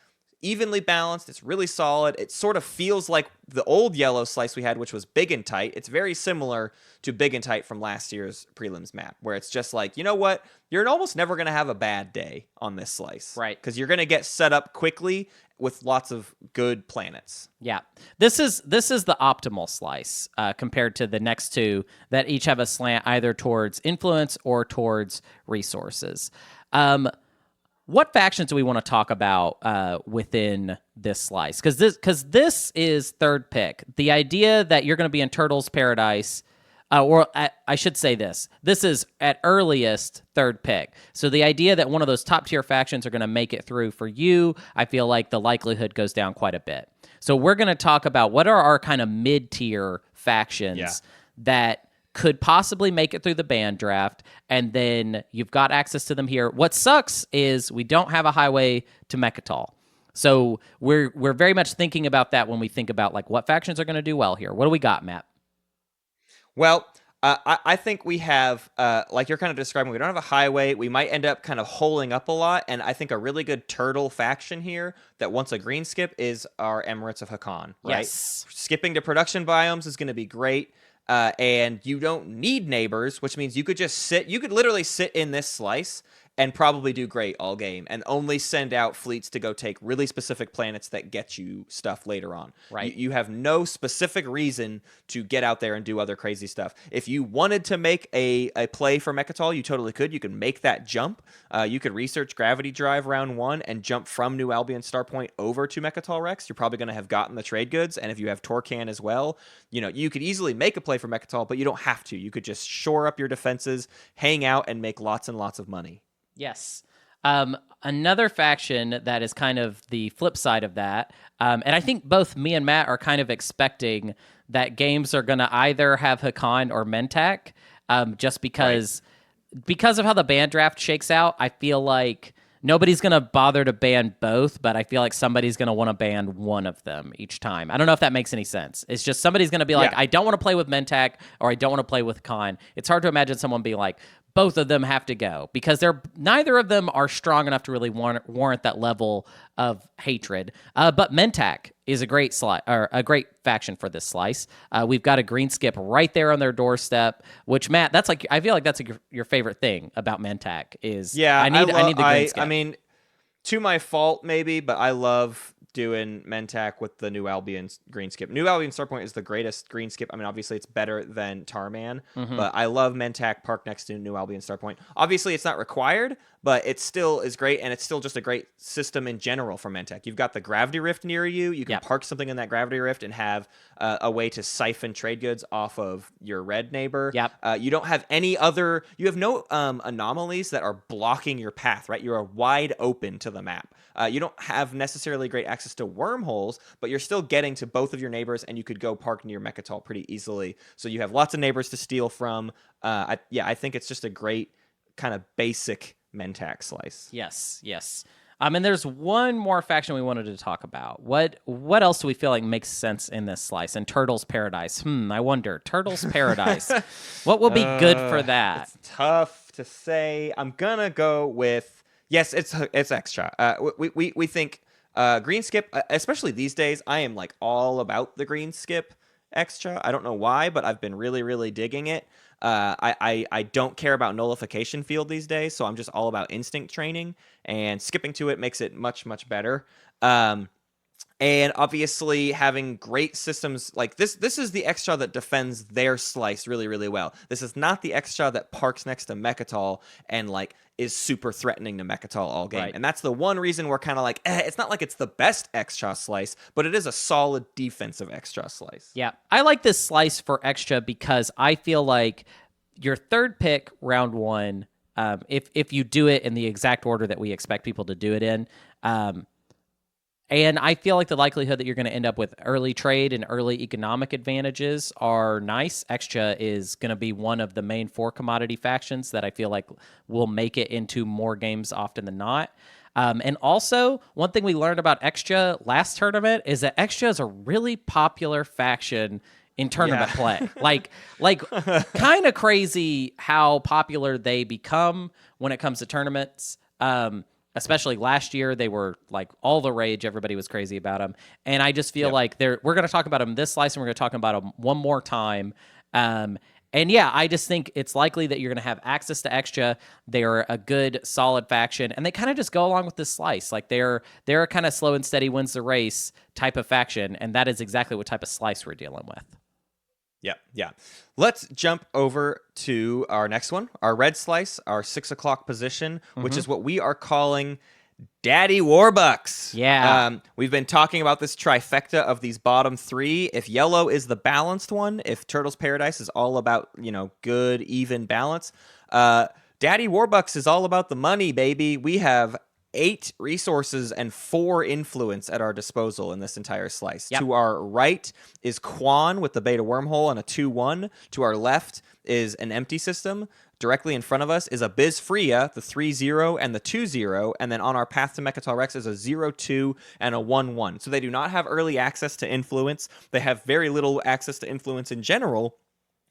evenly balanced. It's really solid. It sort of feels like the old yellow slice we had, which was big and tight. It's very similar to big and tight from last year's prelims map, where it's just like, you know what? You're almost never going to have a bad day on this slice. Right. Because you're going to get set up quickly with lots of good planets. Yeah. This is the optimal slice compared to the next two that each have a slant either towards influence or towards resources. What factions do we want to talk about within this slice? Because this is third pick. The idea that you're going to be in Turtle's Paradise, I should say this is at earliest third pick. So the idea that one of those top tier factions are going to make it through for you, I feel like the likelihood goes down quite a bit. So we're going to talk about what are our kind of mid tier factions that could possibly make it through the band draft, and then you've got access to them here. What sucks is we don't have a highway to Mechatol. So we're very much thinking about that when we think about like what factions are going to do well here. What do we got, Matt? Well, I think we have, like you're kind of describing, we don't have a highway. We might end up kind of holing up a lot, and I think a really good turtle faction here that wants a green skip is our Emirates of Hakan, right? Yes. Skipping to production biomes is going to be great. And you don't need neighbors, which means you could just sit. You could literally sit in this slice and probably do great all game, and only send out fleets to go take really specific planets that get you stuff later on. Right. You have no specific reason to get out there and do other crazy stuff. If you wanted to make a play for Mechatol, you totally could. You could make that jump. You could research Gravity Drive round 1 and jump from New Albion Starpoint over to Mechatol Rex. You're probably going to have gotten the trade goods, and if you have Torcan as well, you could easily make a play for Mechatol, but you don't have to. You could just shore up your defenses, hang out, and make lots and lots of money. Yes. Another faction that is kind of the flip side of that, and I think both me and Matt are kind of expecting that games are going to either have Hakan or Mentak, just because of how the band draft shakes out. I feel like nobody's going to bother to ban both, but I feel like somebody's going to want to ban one of them each time. I don't know if that makes any sense. It's just somebody's going to be like, I don't want to play with Mentak or I don't want to play with Hakan. It's hard to imagine someone being like, both of them have to go, because neither of them are strong enough to really warrant that level of hatred. But Mentak is a great faction for this slice. We've got a green skip right there on their doorstep, which, Matt, that's like, I feel like that's your favorite thing about Mentak is I need the green skip. I mean, to my fault maybe, but I love doing Mentak with the New Albion green skip. New Albion Starpoint is the greatest green skip. I mean, obviously it's better than Tarman, but I love Mentak parked next to New Albion Starpoint. Obviously it's not required, but it still is great, and it's still just a great system in general for Mentak. You've got the Gravity Rift near you. You can park something in that Gravity Rift and have a way to siphon trade goods off of your red neighbor. You don't have any other... You have no anomalies that are blocking your path, right? You are wide open to the map. You don't have necessarily great access to wormholes, but you're still getting to both of your neighbors, and you could go park near Mechatol pretty easily. So you have lots of neighbors to steal from. I think it's just a great kind of basic Mentak slice. Yes. And there's one more faction we wanted to talk about. What else do we feel like makes sense in this slice? And Turtle's Paradise. I wonder. Turtle's Paradise. What will be good for that? It's tough to say. I'm gonna go with it's extra. We think green skip, especially these days. I am like all about the green skip extra. I don't know why, but I've been really, really digging it. I don't care about nullification field these days, so I'm just all about instinct training, and skipping to it makes it much, much better. And obviously having great systems like this is the extra that defends their slice really, really well. This is not the extra that parks next to Mechatol and like is super threatening to Mechatol all game. Right. And that's the one reason we're kind of like, it's not like it's the best extra slice, but it is a solid defensive extra slice. Yeah. I like this slice for extra because I feel like your third pick round one, if you do it in the exact order that we expect people to do it in, and I feel like the likelihood that you're going to end up with early trade and early economic advantages are nice. Extra is going to be one of the main 4 commodity factions that I feel like will make it into more games often than not. And also, one thing we learned about Extra last tournament is that Extra is a really popular faction in tournament play. Like kind of crazy how popular they become when it comes to tournaments. Especially last year, they were like all the rage. Everybody was crazy about them. And I just feel like we're going to talk about them this slice, and we're going to talk about them one more time. And yeah, I just think it's likely that you're going to have access to Extra. They're a good, solid faction, and they kind of just go along with this slice. Like they're a kind of slow and steady wins the race type of faction, and that is exactly what type of slice we're dealing with. Yeah. Let's jump over to our next one, our red slice, our 6 o'clock position, which is what we are calling Daddy Warbucks. Yeah. We've been talking about this trifecta of these bottom 3. If yellow is the balanced one, if Turtles Paradise is all about, good, even balance, Daddy Warbucks is all about the money, baby. We have 8 resources and 4 influence at our disposal in this entire slice. Yep. To our right is Quan with the beta wormhole and a 2-1. To our left is an empty system. Directly in front of us is a Biz Freya, the 3-0 and the 2-0. And then on our path to Mechatol Rex is a 0-2 and a 1-1. So they do not have early access to influence. They have very little access to influence in general.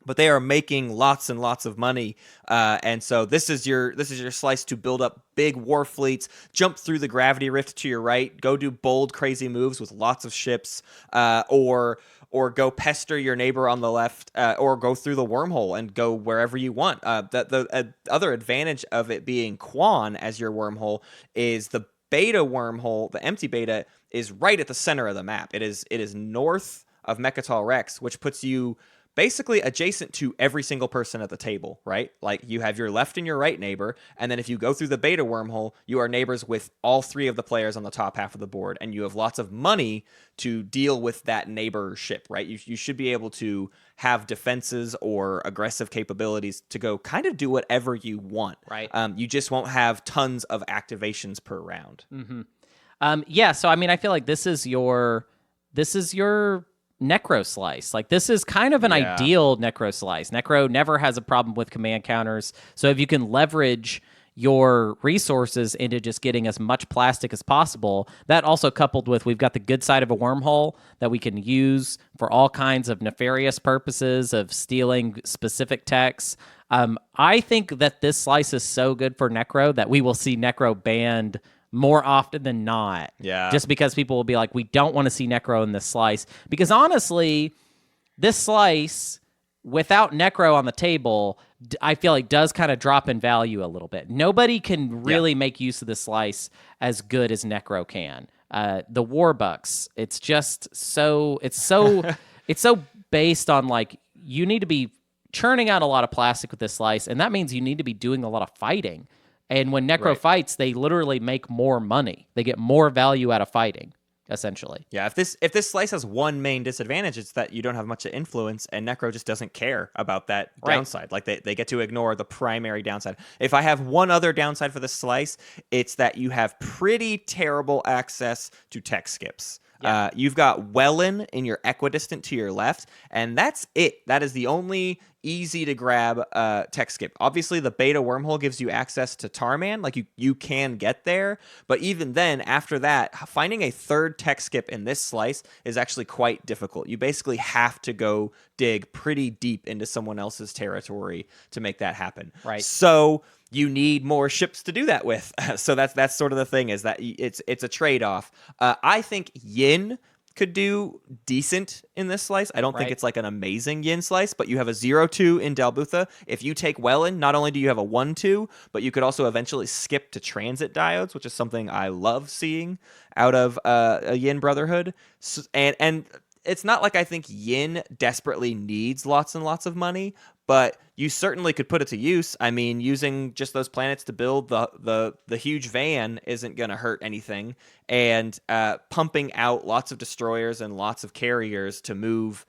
But they are making lots and lots of money, and so this is your slice to build up big war fleets, jump through the gravity rift to your right, go do bold, crazy moves with lots of ships, or go pester your neighbor on the left, or go through the wormhole and go wherever you want. The other advantage of it being Quan as your wormhole is the beta wormhole, the empty beta, is right at the center of the map. It is north of Mechatol Rex, which puts you basically adjacent to every single person at the table, right? Like you have your left and your right neighbor, and then if you go through the beta wormhole, you are neighbors with all 3 of the players on the top half of the board, and you have lots of money to deal with that neighborship, right? You should be able to have defenses or aggressive capabilities to go kind of do whatever you want. Right. You just won't have tons of activations per round. Yeah, so I mean, I feel like this is your Necro slice. Like this is kind of an ideal Necro slice. Necro never has a problem with command counters. So if you can leverage your resources into just getting as much plastic as possible, that also coupled with we've got the good side of a wormhole that we can use for all kinds of nefarious purposes of stealing specific techs. I think that this slice is so good for Necro that we will see Necro banned more often than not. Yeah. Just because people will be like, we don't want to see Necro in this slice. Because honestly, this slice, without Necro on the table, I feel like does kind of drop in value a little bit. Nobody can really make use of this slice as good as Necro can. The Warbucks, it's just so it's so based on like you need to be churning out a lot of plastic with this slice, and that means you need to be doing a lot of fighting. And when Necro fights, they literally make more money. They get more value out of fighting, essentially. Yeah, if this slice has one main disadvantage, it's that you don't have much influence, and Necro just doesn't care about that downside. Like they get to ignore the primary downside. If I have one other downside for this slice, it's that you have pretty terrible access to tech skips. Yeah. You've got Wellen in your equidistant to your left, and that's it. That is the only easy to grab tech skip. Obviously, the beta wormhole gives you access to Tarman. Like you can get there, but even then, after that, finding a third tech skip in this slice is actually quite difficult. You basically have to go dig pretty deep into someone else's territory to make that happen. Right. So you need more ships to do that with. So that's sort of the thing, is that it's a trade-off. I think Yin could do decent in this slice. I don't think Right. it's like an amazing yin slice, but you have a 0-2 in Dalbutha. If you take Welland, not only do you have a 1-2, but you could also eventually skip to transit diodes, which is something I love seeing out of a yin brotherhood. And it's not like I think yin desperately needs lots and lots of money, but you certainly could put it to use. I mean, using just those planets to build the huge van isn't going to hurt anything, and pumping out lots of destroyers and lots of carriers to move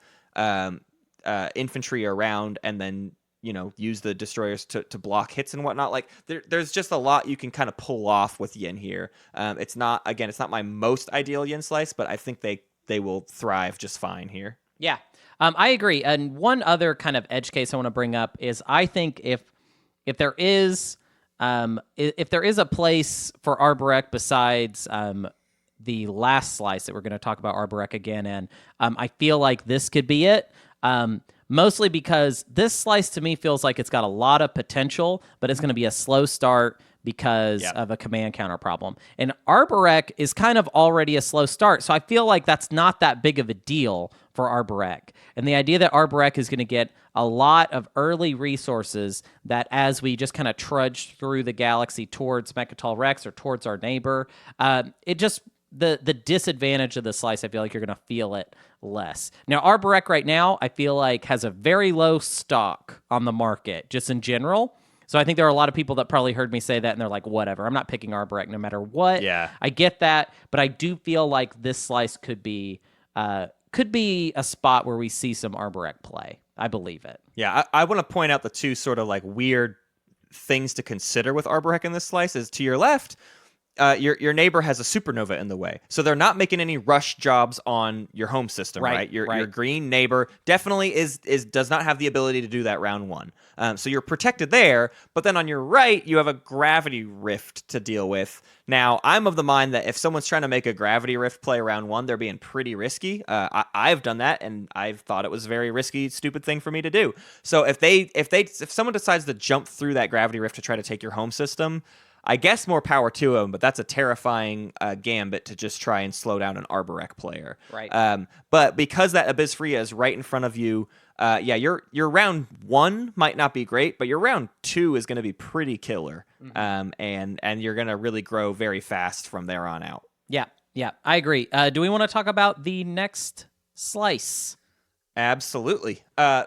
infantry around, and then use the destroyers to block hits and whatnot. Like there's just a lot you can kind of pull off with yin here. It's not my most ideal yin slice, but I think they will thrive just fine here. Yeah, I agree. And one other kind of edge case I want to bring up is I think if there is a place for Arborek besides the last slice that we're going to talk about Arborek again in, I feel like this could be it. Mostly because this slice to me feels like it's got a lot of potential, but it's going to be a slow start because of a command counter problem. And Arborek is kind of already a slow start, so I feel like that's not that big of a deal for Arborek. And the idea that Arborek is going to get a lot of early resources that as we just kind of trudge through the galaxy towards Mechatol Rex or towards our neighbor, it just... The disadvantage of the slice, I feel like you're going to feel it less. Now, Arborek right now, I feel like has a very low stock on the market, just in general. So I think there are a lot of people that probably heard me say that, and they're like, whatever, I'm not picking Arborek no matter what. Yeah. I get that, but I do feel like this slice could be a spot where we see some Arborek play. I believe it. Yeah, I want to point out the two sort of like weird things to consider with Arborek in this slice is to your left, your neighbor has a supernova in the way, so they're not making any rush jobs on your home system, right? Your green neighbor definitely does not have the ability to do that round one. So you're protected there, but then on your right, you have a gravity rift to deal with. Now, I'm of the mind that if someone's trying to make a gravity rift play round one, they're being pretty risky. I've done that, and I've thought it was a very risky, stupid thing for me to do. So if someone decides to jump through that gravity rift to try to take your home system, I guess more power to him, but that's a terrifying gambit to just try and slow down an Arborek player. Right. But because that Abyss Fria is right in front of you, your round one might not be great, but your round two is going to be pretty killer, and you're going to really grow very fast from there on out. Yeah, I agree. Do we want to talk about the next slice? Absolutely.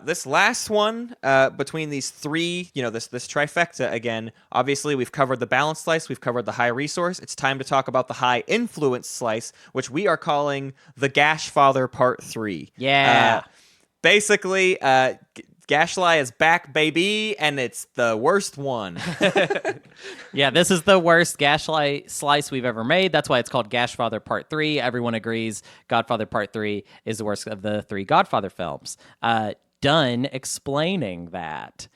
This last one, between these three, this trifecta again, obviously we've covered the balance slice, we've covered the high resource. It's time to talk about the high influence slice, which we are calling the Gash Father Part 3. Yeah. Basically, Gashly is back, baby, and it's the worst one. Yeah, this is the worst Gashly slice we've ever made. That's why it's called Gash Father Part 3. Everyone agrees Godfather Part 3 is the worst of the three Godfather films. Done explaining that.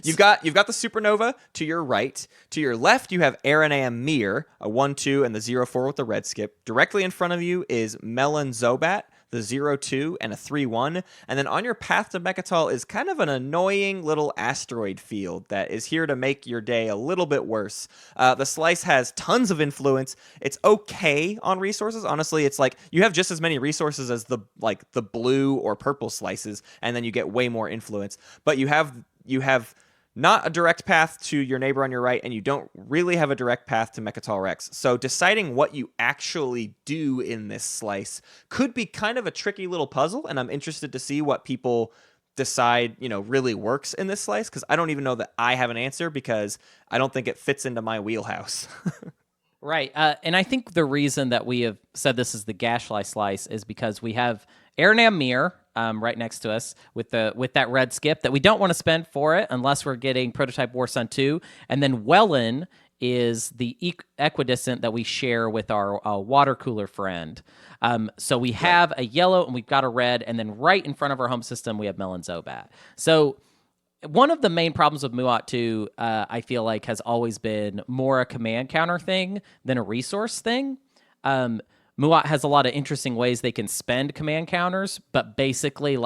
You've got the supernova to your right. To your left, you have Aranam Mir, a 1-2 and the 0-4 with the red skip. Directly in front of you is Melon Zobat, the 0-2 and a 3-1. And then on your path to Mechatol is kind of an annoying little asteroid field that is here to make your day a little bit worse. The slice has tons of influence. It's okay on resources. Honestly, it's like you have just as many resources as the blue or purple slices, and then you get way more influence. But you have not a direct path to your neighbor on your right, and you don't really have a direct path to Mechatol Rex. So deciding what you actually do in this slice could be kind of a tricky little puzzle, and I'm interested to see what people decide, really works in this slice, because I don't even know that I have an answer, because I don't think it fits into my wheelhouse. Right. And I think the reason that we have said this is the Gashly slice is because we have Aranam Mir right next to us with that red skip that we don't want to spend for it unless we're getting Prototype War Sun 2. And then Wellen is the equidistant that we share with our water cooler friend. So we have a yellow and we've got a red, and then right in front of our home system, we have Melon Zobat. So one of the main problems with Muat 2, I feel like, has always been more a command counter thing than a resource thing. Muat has a lot of interesting ways they can spend command counters, but basically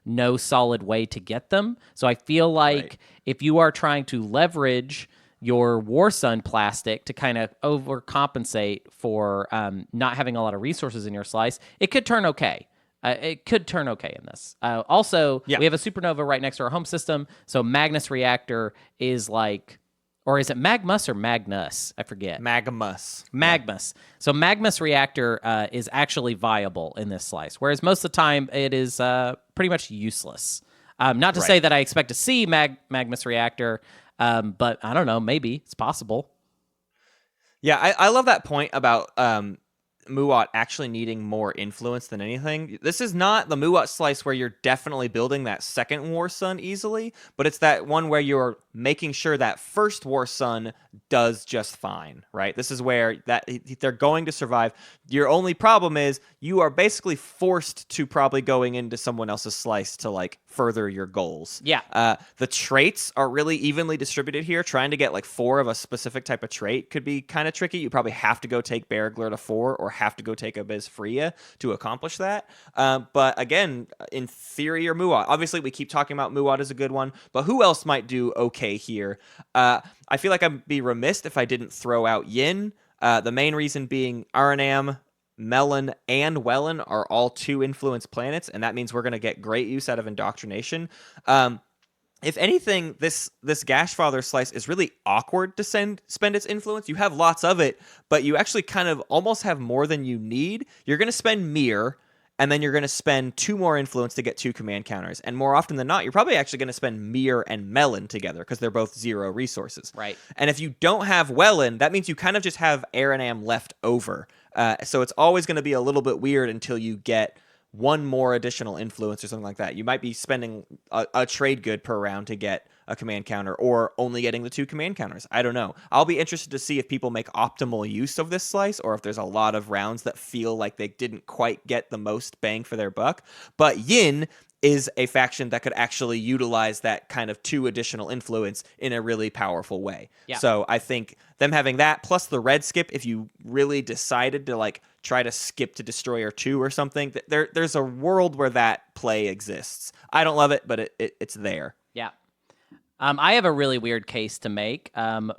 no solid way to get them. So I feel like if you are trying to leverage your War Sun plastic to kind of overcompensate for not having a lot of resources in your slice, it could turn okay. It could turn okay in this. Also, we have a supernova right next to our home system, so Magnus Reactor is like, or is it Magmus or Magnus? I forget. Magmus. Magmus. So Magmus Reactor is actually viable in this slice, whereas most of the time it is pretty much useless. Not to say that I expect to see Magmus Reactor, but I don't know. Maybe it's possible. Yeah, I love that point about Muat actually needing more influence than anything. This is not the Muat slice where you're definitely building that second War Sun easily, but it's that one where you're making sure that first War Sun does just fine, right? This is where that they're going to survive. Your only problem is you are basically forced to probably going into someone else's slice to like further your goals. Yeah. The traits are really evenly distributed here. Trying to get like 4 of a specific type of trait could be kind of tricky. You probably have to go take Baragler to 4 or have to go take a Bizfria to accomplish that. But again, inferior Muat. Obviously, we keep talking about Muat as a good one, but who else might do okay here? I feel like I'd be remiss if I didn't throw out Yin. The main reason being Aranam, Melon, and Wellen are all 2 influence planets, and that means we're going to get great use out of Indoctrination. If anything, this Gash Father slice is really awkward to spend its influence. You have lots of it, but you actually kind of almost have more than you need. You're going to spend Mir, and then you're going to spend 2 more influence to get 2 command counters. And more often than not, you're probably actually going to spend Mir and Melon together because they're both 0 resources. Right. And if you don't have Wellen, that means you kind of just have Aranam left over. So it's always going to be a little bit weird until you get 1 more additional influence or something like that. You might be spending a trade good per round to get a command counter, or only getting the 2 command counters. I don't know. I'll be interested to see if people make optimal use of this slice, or if there's a lot of rounds that feel like they didn't quite get the most bang for their buck. But Yin is a faction that could actually utilize that kind of 2 additional influence in a really powerful way. Yeah. So I think them having that, plus the red skip, if you really decided to like try to skip to Destroyer 2 or something, there's a world where that play exists. I don't love it, but it's there. Yeah. I have a really weird case to make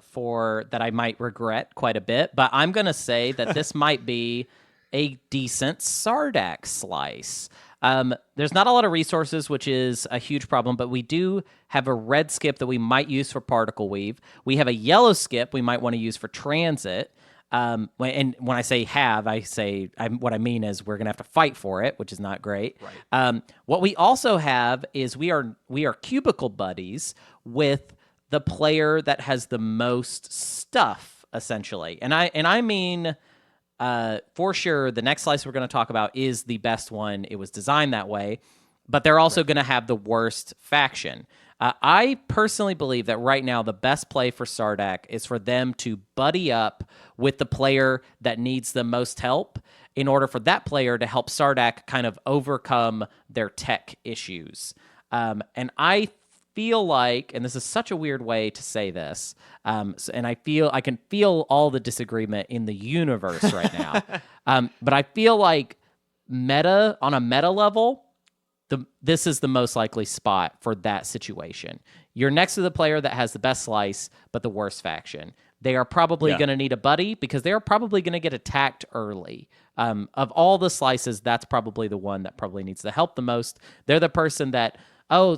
for that I might regret quite a bit, but I'm going to say that this might be a decent Sardak slice. There's not a lot of resources, which is a huge problem, but we do have a red skip that we might use for Particle Weave. We have a yellow skip we might want to use for Transit. And when I say have, what I mean is we're going to have to fight for it, which is not great. Right. What we also have is we are cubicle buddies with the player that has the most stuff, essentially. And I mean, for sure, the next slice we're going to talk about is the best one. It was designed that way, but they're also going to have the worst faction. I personally believe that right now the best play for Sardak is for them to buddy up with the player that needs the most help in order for that player to help Sardak kind of overcome their tech issues. And I feel like, and this is such a weird way to say this, and I can feel all the disagreement in the universe right now, but I feel like on a meta level, this is the most likely spot for that situation. You're next to the player that has the best slice, but the worst faction. They are probably going to need a buddy because they are probably going to get attacked early. Of all the slices, that's probably the one that probably needs the help the most. They're the person that,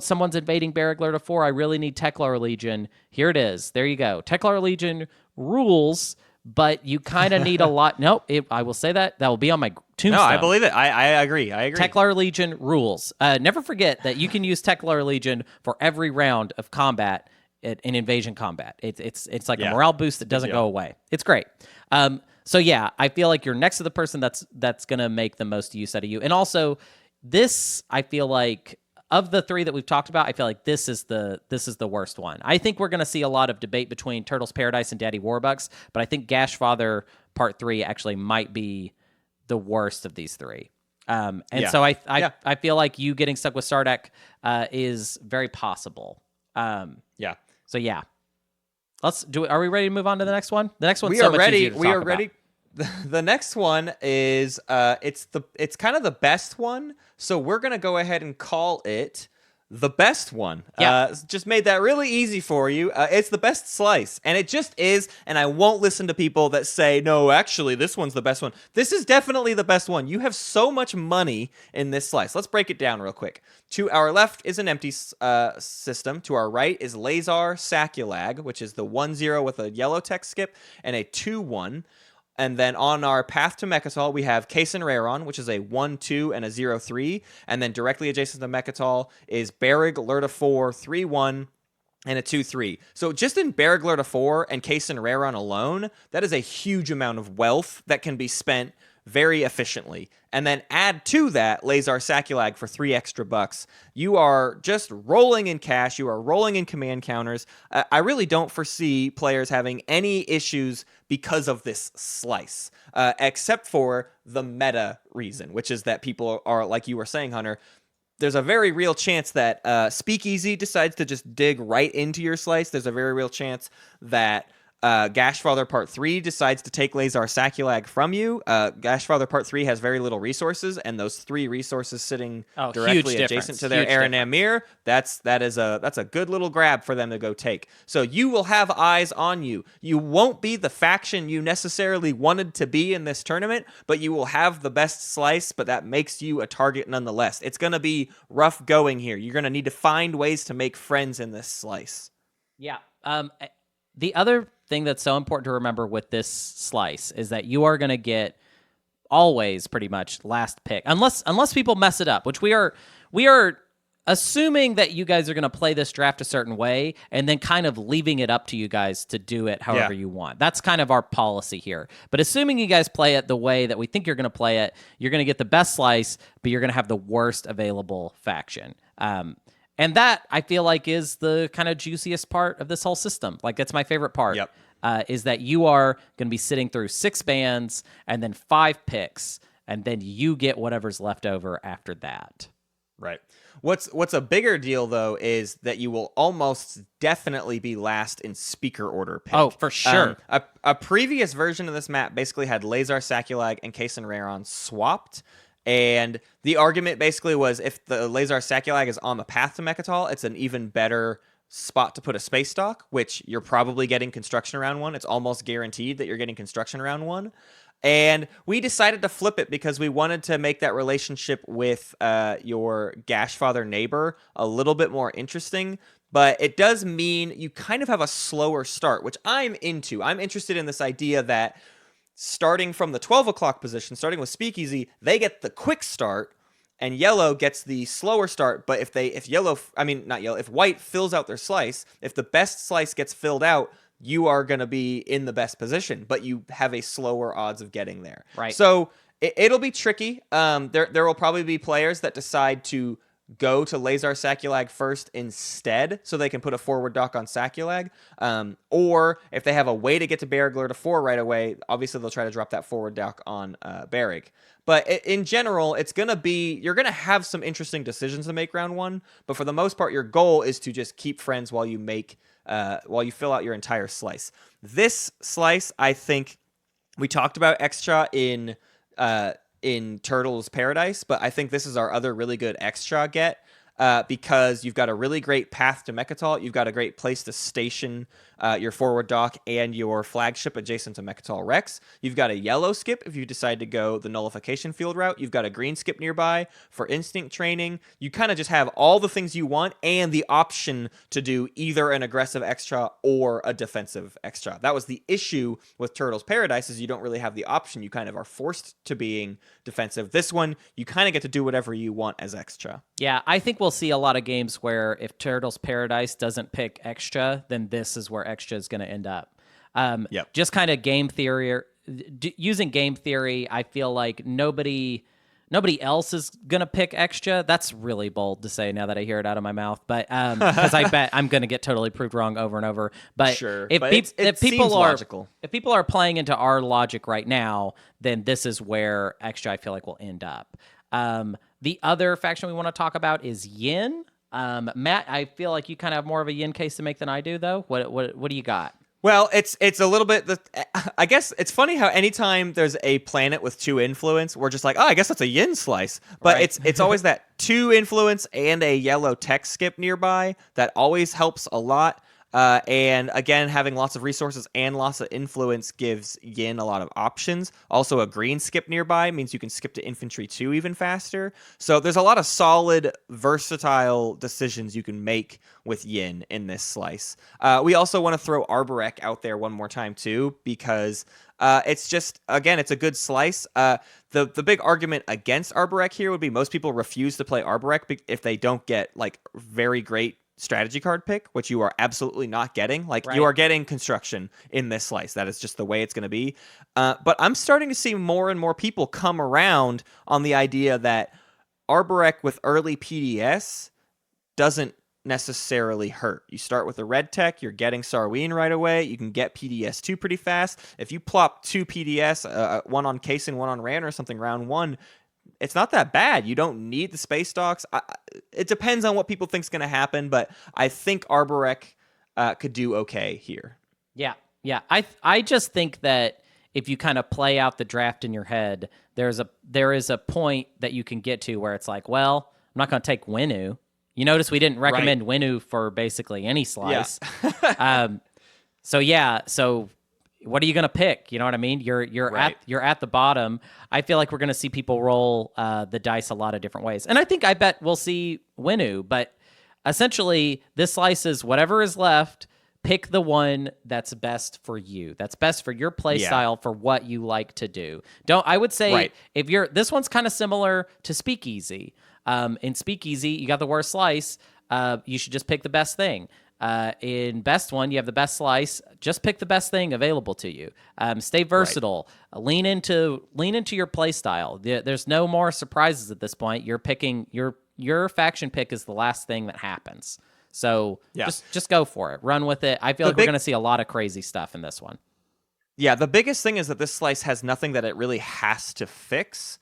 someone's invading Baragler to 4. I really need Teklar Legion. Here it is. There you go. Teklar Legion rules, but you kind of need a lot. Nope, I will say that. That will be on my tombstone. No, I believe it. I agree. Teklar Legion rules. Never forget that you can use Teklar Legion for every round of combat in invasion combat. It's like a morale boost that doesn't go away. It's great. So yeah, I feel like you're next to the person that's going to make the most use out of you. And also, this, I feel like, of the 3 that we've talked about, I feel like this is the worst one. I think we're going to see a lot of debate between Turtles Paradise and Daddy Warbucks, but I think Gash Father Part 3 actually might be the worst of these 3. So I feel like you getting stuck with Sardak is very possible. So yeah. Are we ready to move on to the next one? The next one's so much easier to talk about. Ready. The next one is it's kind of the best one, so we're gonna go ahead and call it the best one. Yeah. Just made that really easy for you. It's the best slice, and it just is. And I won't listen to people that say, no, actually, this one's the best one. This is definitely the best one. You have so much money in this slice. Let's break it down real quick. To our left is an empty system. To our right is Lazar Saculag, which is the 1-0 with a yellow text skip, and a 2-1. And then on our path to Mechatol, we have Kaysen Raron, which is a 1-2 and a 0-3. And then directly adjacent to Mechatol is Berrig Lerta 4, 3-1 and a 2-3. So just in Berrig Lerta 4 and Kaysen Raron alone, that is a huge amount of wealth that can be spent very efficiently. And then add to that Lazar Saculag for $3 extra. You are just rolling in cash. You are rolling in command counters. I really don't foresee players having any issues because of this slice, except for the meta reason, which is that people are, like you were saying, Hunter, there's a very real chance that Speakeasy decides to just dig right into your slice. There's a very real chance that Gash Father Part 3 decides to take Lazar Saculag from you. Gash Father Part 3 has very little resources, and those 3 resources sitting directly adjacent to their Aaron Amir, that's a good little grab for them to go take. So you will have eyes on you. You won't be the faction you necessarily wanted to be in this tournament, but you will have the best slice, but that makes you a target nonetheless. It's going to be rough going here. You're going to need to find ways to make friends in this slice. Yeah. The other thing that's so important to remember with this slice is that you are going to get always pretty much last pick, unless people mess it up, which we are assuming that you guys are going to play this draft a certain way and then kind of leaving it up to you guys to do it however you want. That's kind of our policy here. But assuming you guys play it the way that we think you're going to play it, you're going to get the best slice, but you're going to have the worst available faction. And that, I feel like, is the kind of juiciest part of this whole system. Like, that's my favorite part, is that you are going to be sitting through 6 bands and then 5 picks, and then you get whatever's left over after that. Right. What's a bigger deal, though, is that you will almost definitely be last in speaker order pick. Oh, for sure. A previous version of this map basically had Lazar Saculag and Kaysen Raron swapped. And the argument basically was if the Lazar Saculag is on the path to Mechatol, it's an even better spot to put a space stock, which you're probably getting construction round 1. It's almost guaranteed that you're getting construction round 1. And we decided to flip it because we wanted to make that relationship with your Gash Father neighbor a little bit more interesting. But it does mean you kind of have a slower start, which I'm into. I'm interested in this idea that starting from the 12 o'clock position, starting with Speakeasy, they get the quick start, and yellow gets the slower start. But if white fills out their slice, if the best slice gets filled out, you are going to be in the best position, but you have a slower odds of getting there. Right. So it'll be tricky. There will probably be players that decide to go to Lazar Saculag first instead, so they can put a forward dock on Saculag. Or if they have a way to get to Berrig Lerta 4 right away, obviously they'll try to drop that forward dock on Berrig. But in general, you're going to have some interesting decisions to make round 1. But for the most part, your goal is to just keep friends while you fill out your entire slice. This slice, I think, we talked about extra in Turtles Paradise, but I think this is our other really good extra get because you've got a really great path to Mechatol. You've got a great place to station your forward dock and your flagship adjacent to Mechatol Rex. You've got a yellow skip if you decide to go the nullification field route. You've got a green skip nearby for instinct training. You kind of just have all the things you want and the option to do either an aggressive extra or a defensive extra. That was the issue with Turtles Paradise, is you don't really have the option. You kind of are forced to being defensive. This one, you kind of get to do whatever you want as extra. Yeah, I think we'll see a lot of games where if Turtles Paradise doesn't pick extra, then this is where extra is going to end up. Just kind of game theory, using game theory, I feel like nobody else is going to pick extra. That's really bold to say now that I hear it out of my mouth, but because I bet I'm going to get totally proved wrong over and over. But sure, if people are playing into our logic right now, then this is where extra I feel like will end up. The other faction we want to talk about is Yin. Matt, I feel like you kind of have more of a Yin case to make than I do, though. What do you got? Well, it's a little bit. I guess it's funny how anytime there's a planet with 2 influence, we're just like, oh, I guess that's a yin slice. But Right. it's always that 2 influence and a yellow tech skip nearby that always helps a lot. And again, having lots of resources and lots of influence gives yin a lot of options. Also, a green skip nearby means you can skip to infantry 2 even faster. So there's a lot of solid, versatile decisions you can make with yin in this slice. We also want to throw Arborek out there one more time too, because it's just, again, it's a good slice. The big argument against Arborek here would be most people refuse to play Arborek if they don't get like very great strategy card pick, which you are absolutely not getting. Like, you are getting construction in this slice. That is just the way it's going to be. But I'm starting to see more and more people come around on the idea that Arborek with early PDS doesn't necessarily hurt. You start with a red tech, you're getting Sarween right away. You can get PDS2 pretty fast. If you plop 2 PDS, one on Case and one on Ran or something round 1, it's not that bad. You don't need the space docks. It depends on what people think's going to happen, but I think Arborek could do okay here. Yeah. I just think that if you kind of play out the draft in your head, there is a point that you can get to where it's like, well, I'm not going to take Winnu. You notice we didn't recommend Winnu for basically any slice. Yeah. So what are you going to pick? You know what I mean? You're at the bottom. I feel like we're going to see people roll the dice a lot of different ways. And I bet we'll see Winnu, but essentially this slice is whatever is left, pick the one that's best for you. That's best for your play style, for what you like to do. I would say if this one's kind of similar to Speakeasy. In Speakeasy, you got the worst slice. You should just pick the best thing. In best one, you have the best slice. Just pick the best thing available to you. Stay versatile. Lean into your play style. There's no more surprises at this point. You're picking your faction pick is the last thing that happens. So just go for it. Run with it. I feel like we're going to see a lot of crazy stuff in this one. Yeah, the biggest thing is that this slice has nothing that it really has to fix.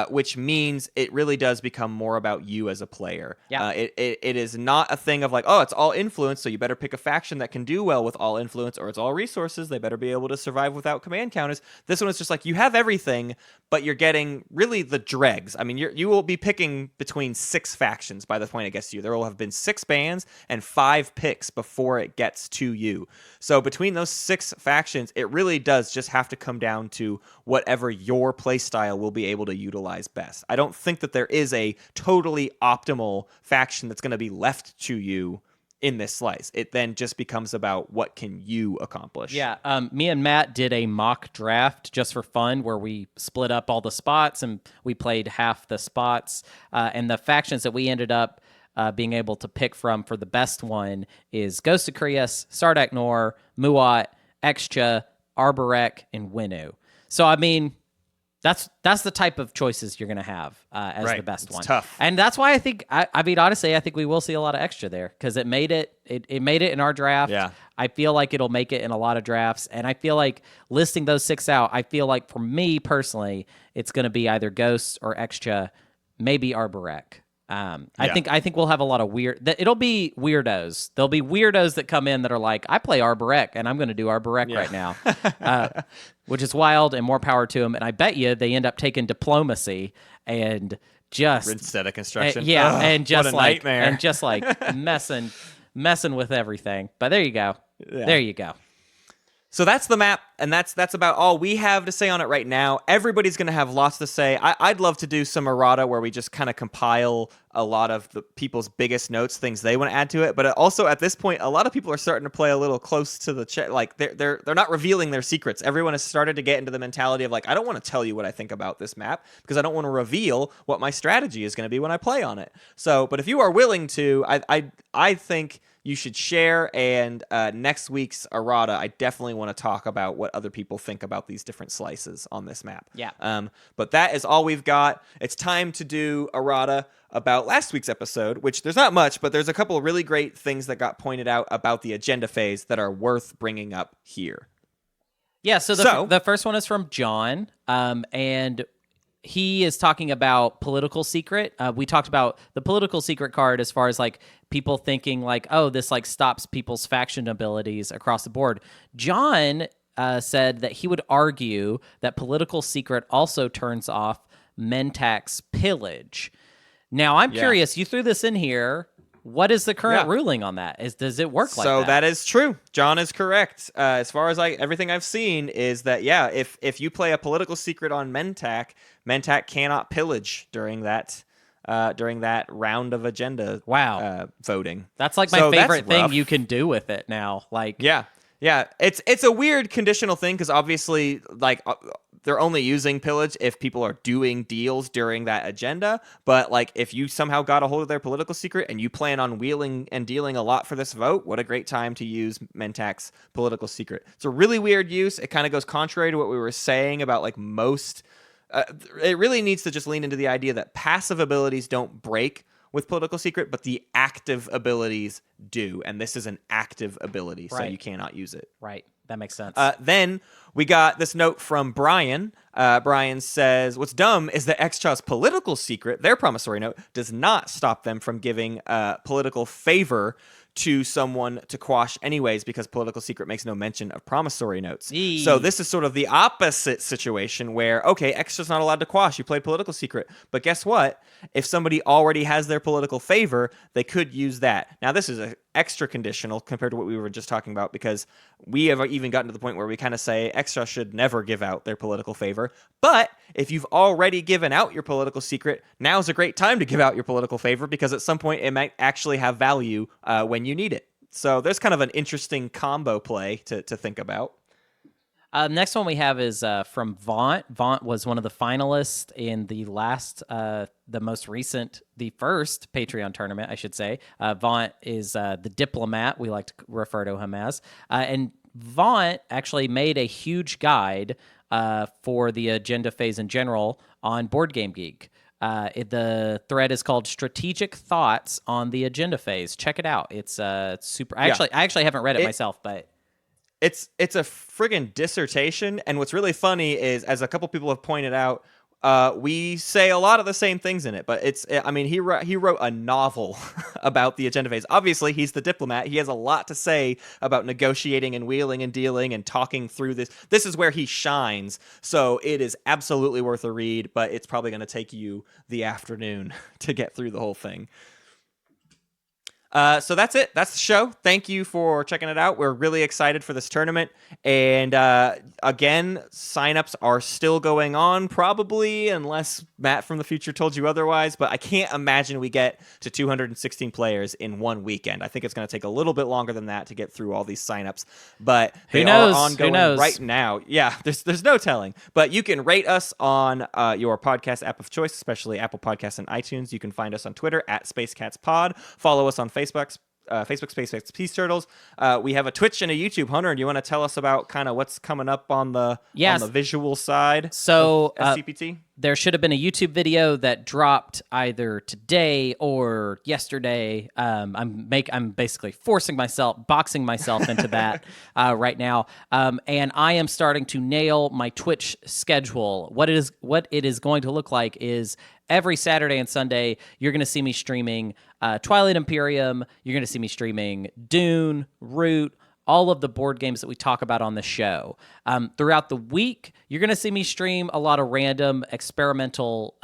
Which means it really does become more about you as a player. Yeah. It is not a thing of like, oh, it's all influence, so you better pick a faction that can do well with all influence, or it's all resources, they better be able to survive without command counters. This one is just like, you have everything, but you're getting really the dregs. I mean, you will be picking between 6 factions by the point it gets to you. There will have been 6 bans and 5 picks before it gets to you. So between those 6 factions, it really does just have to come down to whatever your play style will be able to utilize best. I don't think that there is a totally optimal faction that's going to be left to you in this slice. It then just becomes about what can you accomplish. Yeah, me and Matt did a mock draft just for fun where we split up all the spots and we played half the spots. And the factions that we ended up being able to pick from for the best one is Ghost of Krius, Sardak Nor, Muat, Excha, Arborek, and Winnu. So, I mean, that's the type of choices you're going to have as the best one. Tough. And that's why I think, I mean, honestly, I think we will see a lot of Extra there because it made it in our draft. Yeah. I feel like it'll make it in a lot of drafts. And I feel like listing those 6 out, I feel like for me personally, it's going to be either Ghosts or Extra, maybe Arborek. I think we'll have a lot of it'll be weirdos. There'll be weirdos that come in that are like, I play Arborek and I'm going to do Arborek right now, which is wild and more power to them. And I bet you they end up taking diplomacy and just instead of construction. And just like nightmare. and just like messing with everything. But there you go. Yeah. There you go. So that's the map, and that's about all we have to say on it right now. Everybody's going to have lots to say. I'd love to do some errata where we just kind of compile a lot of the people's biggest notes, things they want to add to it. But also at this point, a lot of people are starting to play a little close to the chest. Like they're not revealing their secrets. Everyone has started to get into the mentality of like, I don't want to tell you what I think about this map because I don't want to reveal what my strategy is going to be when I play on it. So, but if you are willing to, I think you should share, and next week's errata, I definitely want to talk about what other people think about these different slices on this map. Yeah. But that is all we've got. It's time to do errata about last week's episode, which there's not much, but there's a couple of really great things that got pointed out about the agenda phase that are worth bringing up here. Yeah, so the first one is from John, and he is talking about political secret. We talked about the political secret card as far as like people thinking like, oh, this like stops people's faction abilities across the board. John said that he would argue that political secret also turns off Mentak's pillage. Now, I'm curious. You threw this in here. What is the current ruling on that? Does it work like that? So that is true. John is correct. As far as everything I've seen is that, if you play a political secret on Mentak, Mentak cannot pillage during that round of agenda voting. That's like my favorite thing you can do with it now. Like, yeah. It's a weird conditional thing because obviously, they're only using pillage if people are doing deals during that agenda. But if you somehow got a hold of their political secret and you plan on wheeling and dealing a lot for this vote, what a great time to use Mentak's political secret. It's a really weird use. It kind of goes contrary to what we were saying about most. It really needs to just lean into the idea that passive abilities don't break with political secret, but the active abilities do. And this is an active ability, so you cannot use it. Right. That makes sense. Then we got this note from Brian. Brian says, what's dumb is that Xtraw's political secret, their promissory note, does not stop them from giving political favor to someone to quash anyways, because political secret makes no mention of promissory notes. So this is sort of the opposite situation where, okay, Xtra's not allowed to quash. You played political secret. But guess what? If somebody already has their political favor, they could use that. Now, this is an extra conditional compared to what we were just talking about, because we have even gotten to the point where we kind of say Xtra should never give out their political favor. But if you've already given out your political secret, now's a great time to give out your political favor, because at some point it might actually have value when you need it. So there's kind of an interesting combo play to think about. Next one we have is from Vaunt. Vaunt was one of the finalists in the first Patreon tournament, I should say. Vaunt is the diplomat, we like to refer to him as. And Vaunt actually made a huge guide for the agenda phase in general on Board Game Geek. The thread is called Strategic Thoughts on the Agenda Phase. Check it out. It's super. I actually haven't read it myself, but it's a friggin' dissertation. And what's really funny is, as a couple people have pointed out, we say a lot of the same things in it, but he wrote a novel about the agenda phase. Obviously, he's the diplomat. He has a lot to say about negotiating and wheeling and dealing and talking through this. This is where he shines. So it is absolutely worth a read, but it's probably going to take you the afternoon to get through the whole thing. So that's it. That's the show. Thank you for checking it out. We're really excited for this tournament. And again, signups are still going on, probably, unless Matt from the future told you otherwise. But I can't imagine we get to 216 players in one weekend. I think it's going to take a little bit longer than that to get through all these signups. But they are ongoing right now. Yeah, there's no telling. But you can rate us on your podcast app of choice, especially Apple Podcasts and iTunes. You can find us on Twitter at SpaceCatsPod. Follow us on Facebook, SpaceX Peace Turtles. We have a Twitch and a YouTube. Hunter, do you want to tell us about kind of what's coming up on the visual side? So SCPT? There should have been a YouTube video that dropped either today or yesterday. I'm basically boxing myself into that right now. And I am starting to nail my Twitch schedule. What it is going to look like is every Saturday and Sunday, you're going to see me streaming Twilight Imperium. You're going to see me streaming Dune, Root, all of the board games that we talk about on the show. Throughout the week, you're going to see me stream a lot of random experimental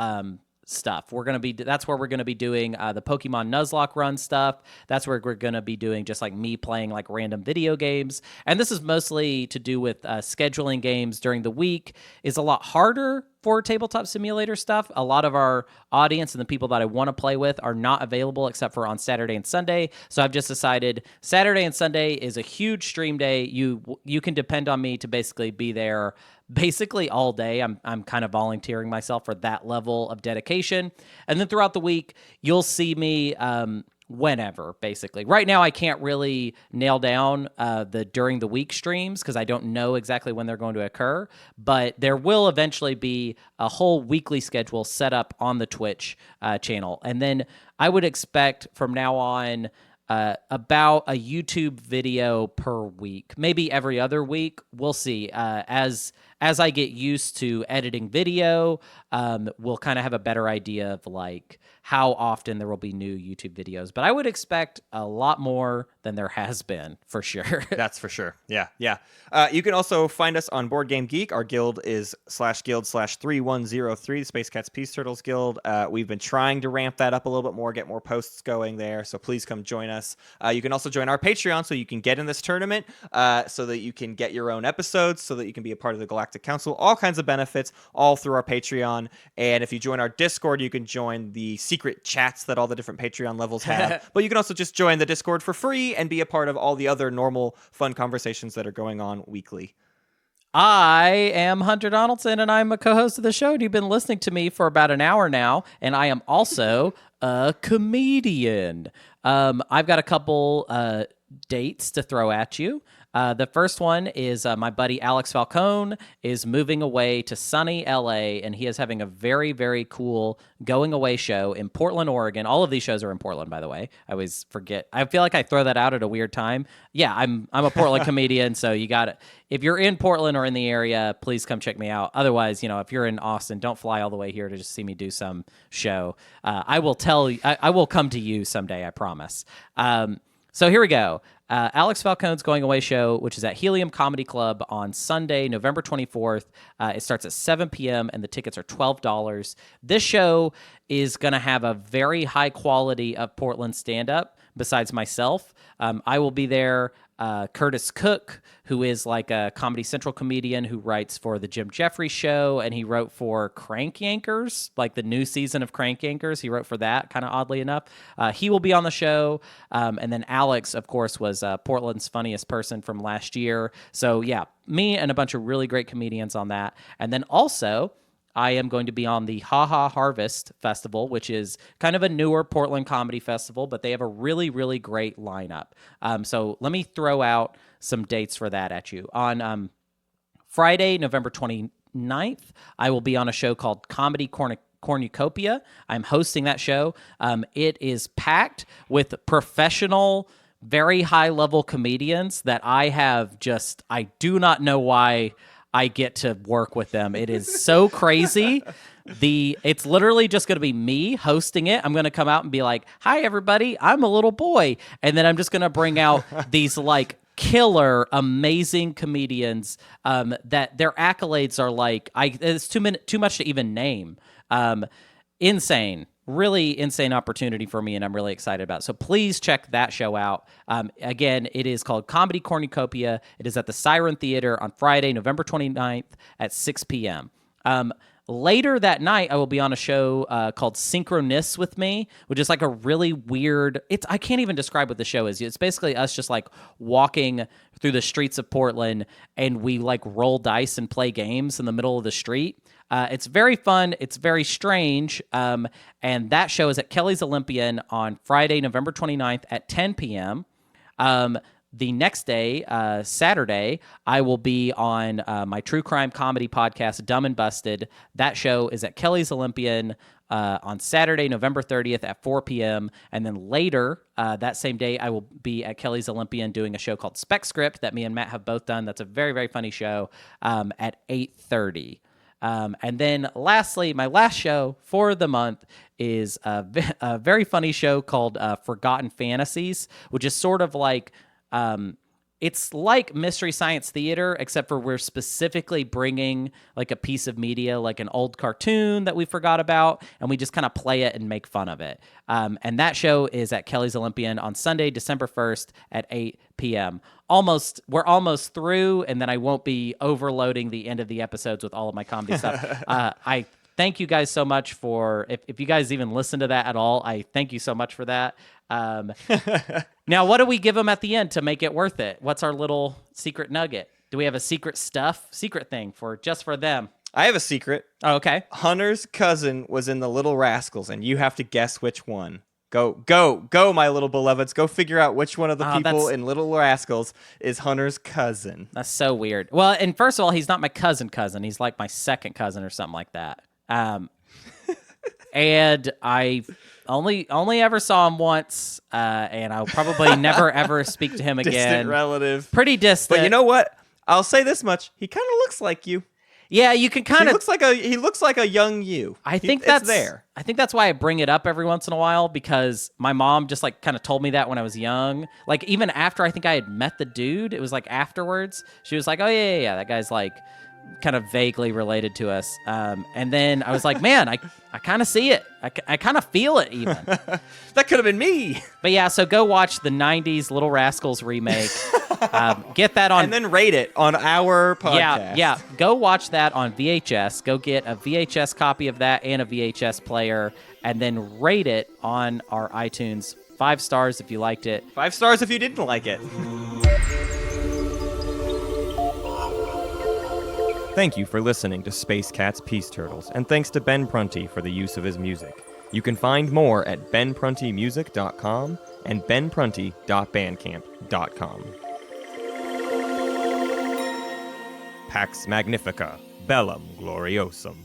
stuff. That's where we're going to be doing the Pokemon Nuzlocke run stuff. That's where we're going to be doing just like me playing like random video games. And this is mostly to do with scheduling games during the week is a lot harder for tabletop simulator stuff. A lot of our audience and the people that I want to play with are not available except for on Saturday and Sunday. So I've just decided Saturday and Sunday is a huge stream day. You can depend on me to basically be there basically all day. I'm kind of volunteering myself for that level of dedication. And then throughout the week, you'll see me whenever, basically. Right now, I can't really nail down the during the week streams because I don't know exactly when they're going to occur, but there will eventually be a whole weekly schedule set up on the Twitch channel. And then I would expect from now on about a YouTube video per week, maybe every other week. We'll see. As I get used to editing video, we'll kind of have a better idea of like how often there will be new YouTube videos. But I would expect a lot more than there has been, for sure. That's for sure. Yeah. You can also find us on Board Game Geek. Our guild is /guild/3103, the Space Cats Peace Turtles Guild. We've been trying to ramp that up a little bit more, get more posts going there. So please come join us. You can also join our Patreon so you can get in this tournament, so that you can get your own episodes, so that you can be a part of the Galactic Council. All kinds of benefits, all through our Patreon. And if you join our Discord, you can join the secret chats that all the different Patreon levels have. But you can also just join the Discord for free and be a part of all the other normal fun conversations that are going on weekly. I am Hunter Donaldson, and I'm a co-host of the show, and you've been listening to me for about an hour now, and I am also a comedian. I've got a couple dates to throw at you. The first one is my buddy Alex Falcone is moving away to sunny LA, and he is having a very, very cool going away show in Portland, Oregon. All of these shows are in Portland, by the way. I always forget. I feel like I throw that out at a weird time. Yeah, I'm a Portland comedian, so you got it. If you're in Portland or in the area, please come check me out. Otherwise, if you're in Austin, don't fly all the way here to just see me do some show. I will come to you someday, I promise. So here we go. Alex Falcone's Going Away show, which is at Helium Comedy Club on Sunday, November 24th. It starts at 7 p.m. and the tickets are $12. This show is going to have a very high quality of Portland stand-up besides myself. I will be there. Curtis Cook, who is like a Comedy Central comedian who writes for the Jim Jeffries Show, and he wrote for Crank Yankers, like the new season of Crank Yankers. He wrote for that, kind of oddly enough. He will be on the show. And then Alex, of course, was Portland's funniest person from last year. So yeah, me and a bunch of really great comedians on that. And then also, I am going to be on the Ha Ha Harvest Festival, which is kind of a newer Portland comedy festival, but they have a really, really great lineup. So let me throw out some dates for that at you. On Friday, November 29th, I will be on a show called Comedy Cornucopia. I'm hosting that show. It is packed with professional, very high-level comedians that I do not know why I get to work with them. It is so crazy. It's literally just going to be me hosting it. I'm going to come out and be like, "Hi, everybody. I'm a little boy." And then I'm just going to bring out these like killer, amazing comedians that their accolades are like, it's too much to even name. Insane. Really insane opportunity for me, and I'm really excited about it. So please check that show out. Again, it is called Comedy Cornucopia. It is at the Siren Theater on Friday, November 29th at 6 p.m. Later that night, I will be on a show called Synchronous with Me, which is like a really weird... I can't even describe what the show is. It's basically us just like walking through the streets of Portland, and we like roll dice and play games in the middle of the street. It's very fun. It's very strange. And that show is at Kelly's Olympian on Friday, November 29th at 10 p.m. The next day, Saturday, I will be on my true crime comedy podcast, Dumb and Busted. That show is at Kelly's Olympian on Saturday, November 30th at 4 p.m. And then later, that same day, I will be at Kelly's Olympian doing a show called Spec Script that me and Matt have both done. That's a very, very funny show at 8:30. And then lastly, my last show for the month is a very funny show called Forgotten Fantasies, which is sort of like, it's like Mystery Science Theater, except for we're specifically bringing like a piece of media, like an old cartoon that we forgot about, and we just kind of play it and make fun of it. And that show is at Kelly's Olympian on Sunday, December 1st at 8 p.m. We're almost through, and then I won't be overloading the end of the episodes with all of my comedy stuff. I thank you guys so much for, if you guys even listen to that at all, I thank you so much for that. Now, what do we give them at the end to make it worth it? What's our little secret nugget? Do we have a secret thing just for them? I have a secret. Oh, okay. Hunter's cousin was in the Little Rascals, and you have to guess which one. Go, my little beloveds. Go figure out which one of the people in Little Rascals is Hunter's cousin. That's so weird. Well, and first of all, he's not my cousin. He's like my second cousin or something like that. And I only ever saw him once, and I'll probably never ever speak to him again. Distant relative. Pretty distant. But you know what? I'll say this much. He kind of looks like you. Yeah, you can kind He of. looks like a young you. I think It's that's there. I think that's why I bring it up every once in a while, because my mom just like kind of told me that when I was young. Like even after I think I had met the dude, it was like afterwards. She was like, "Oh yeah, that guy's like kind of vaguely related to us." And then I was like, "Man, I kind of see it. I kind of feel it even." That could have been me. But yeah, so go watch the '90s Little Rascals remake. Get that on. And then rate it on our podcast. Yeah. Go watch that on VHS. Go get a VHS copy of that and a VHS player, and then rate it on our iTunes. 5 stars if you liked it. 5 stars if you didn't like it. Thank you for listening to Space Cat's Peace Turtles, and thanks to Ben Prunty for the use of his music. You can find more at benpruntymusic.com and benprunty.bandcamp.com. Pax Magnifica, Bellum Gloriosum.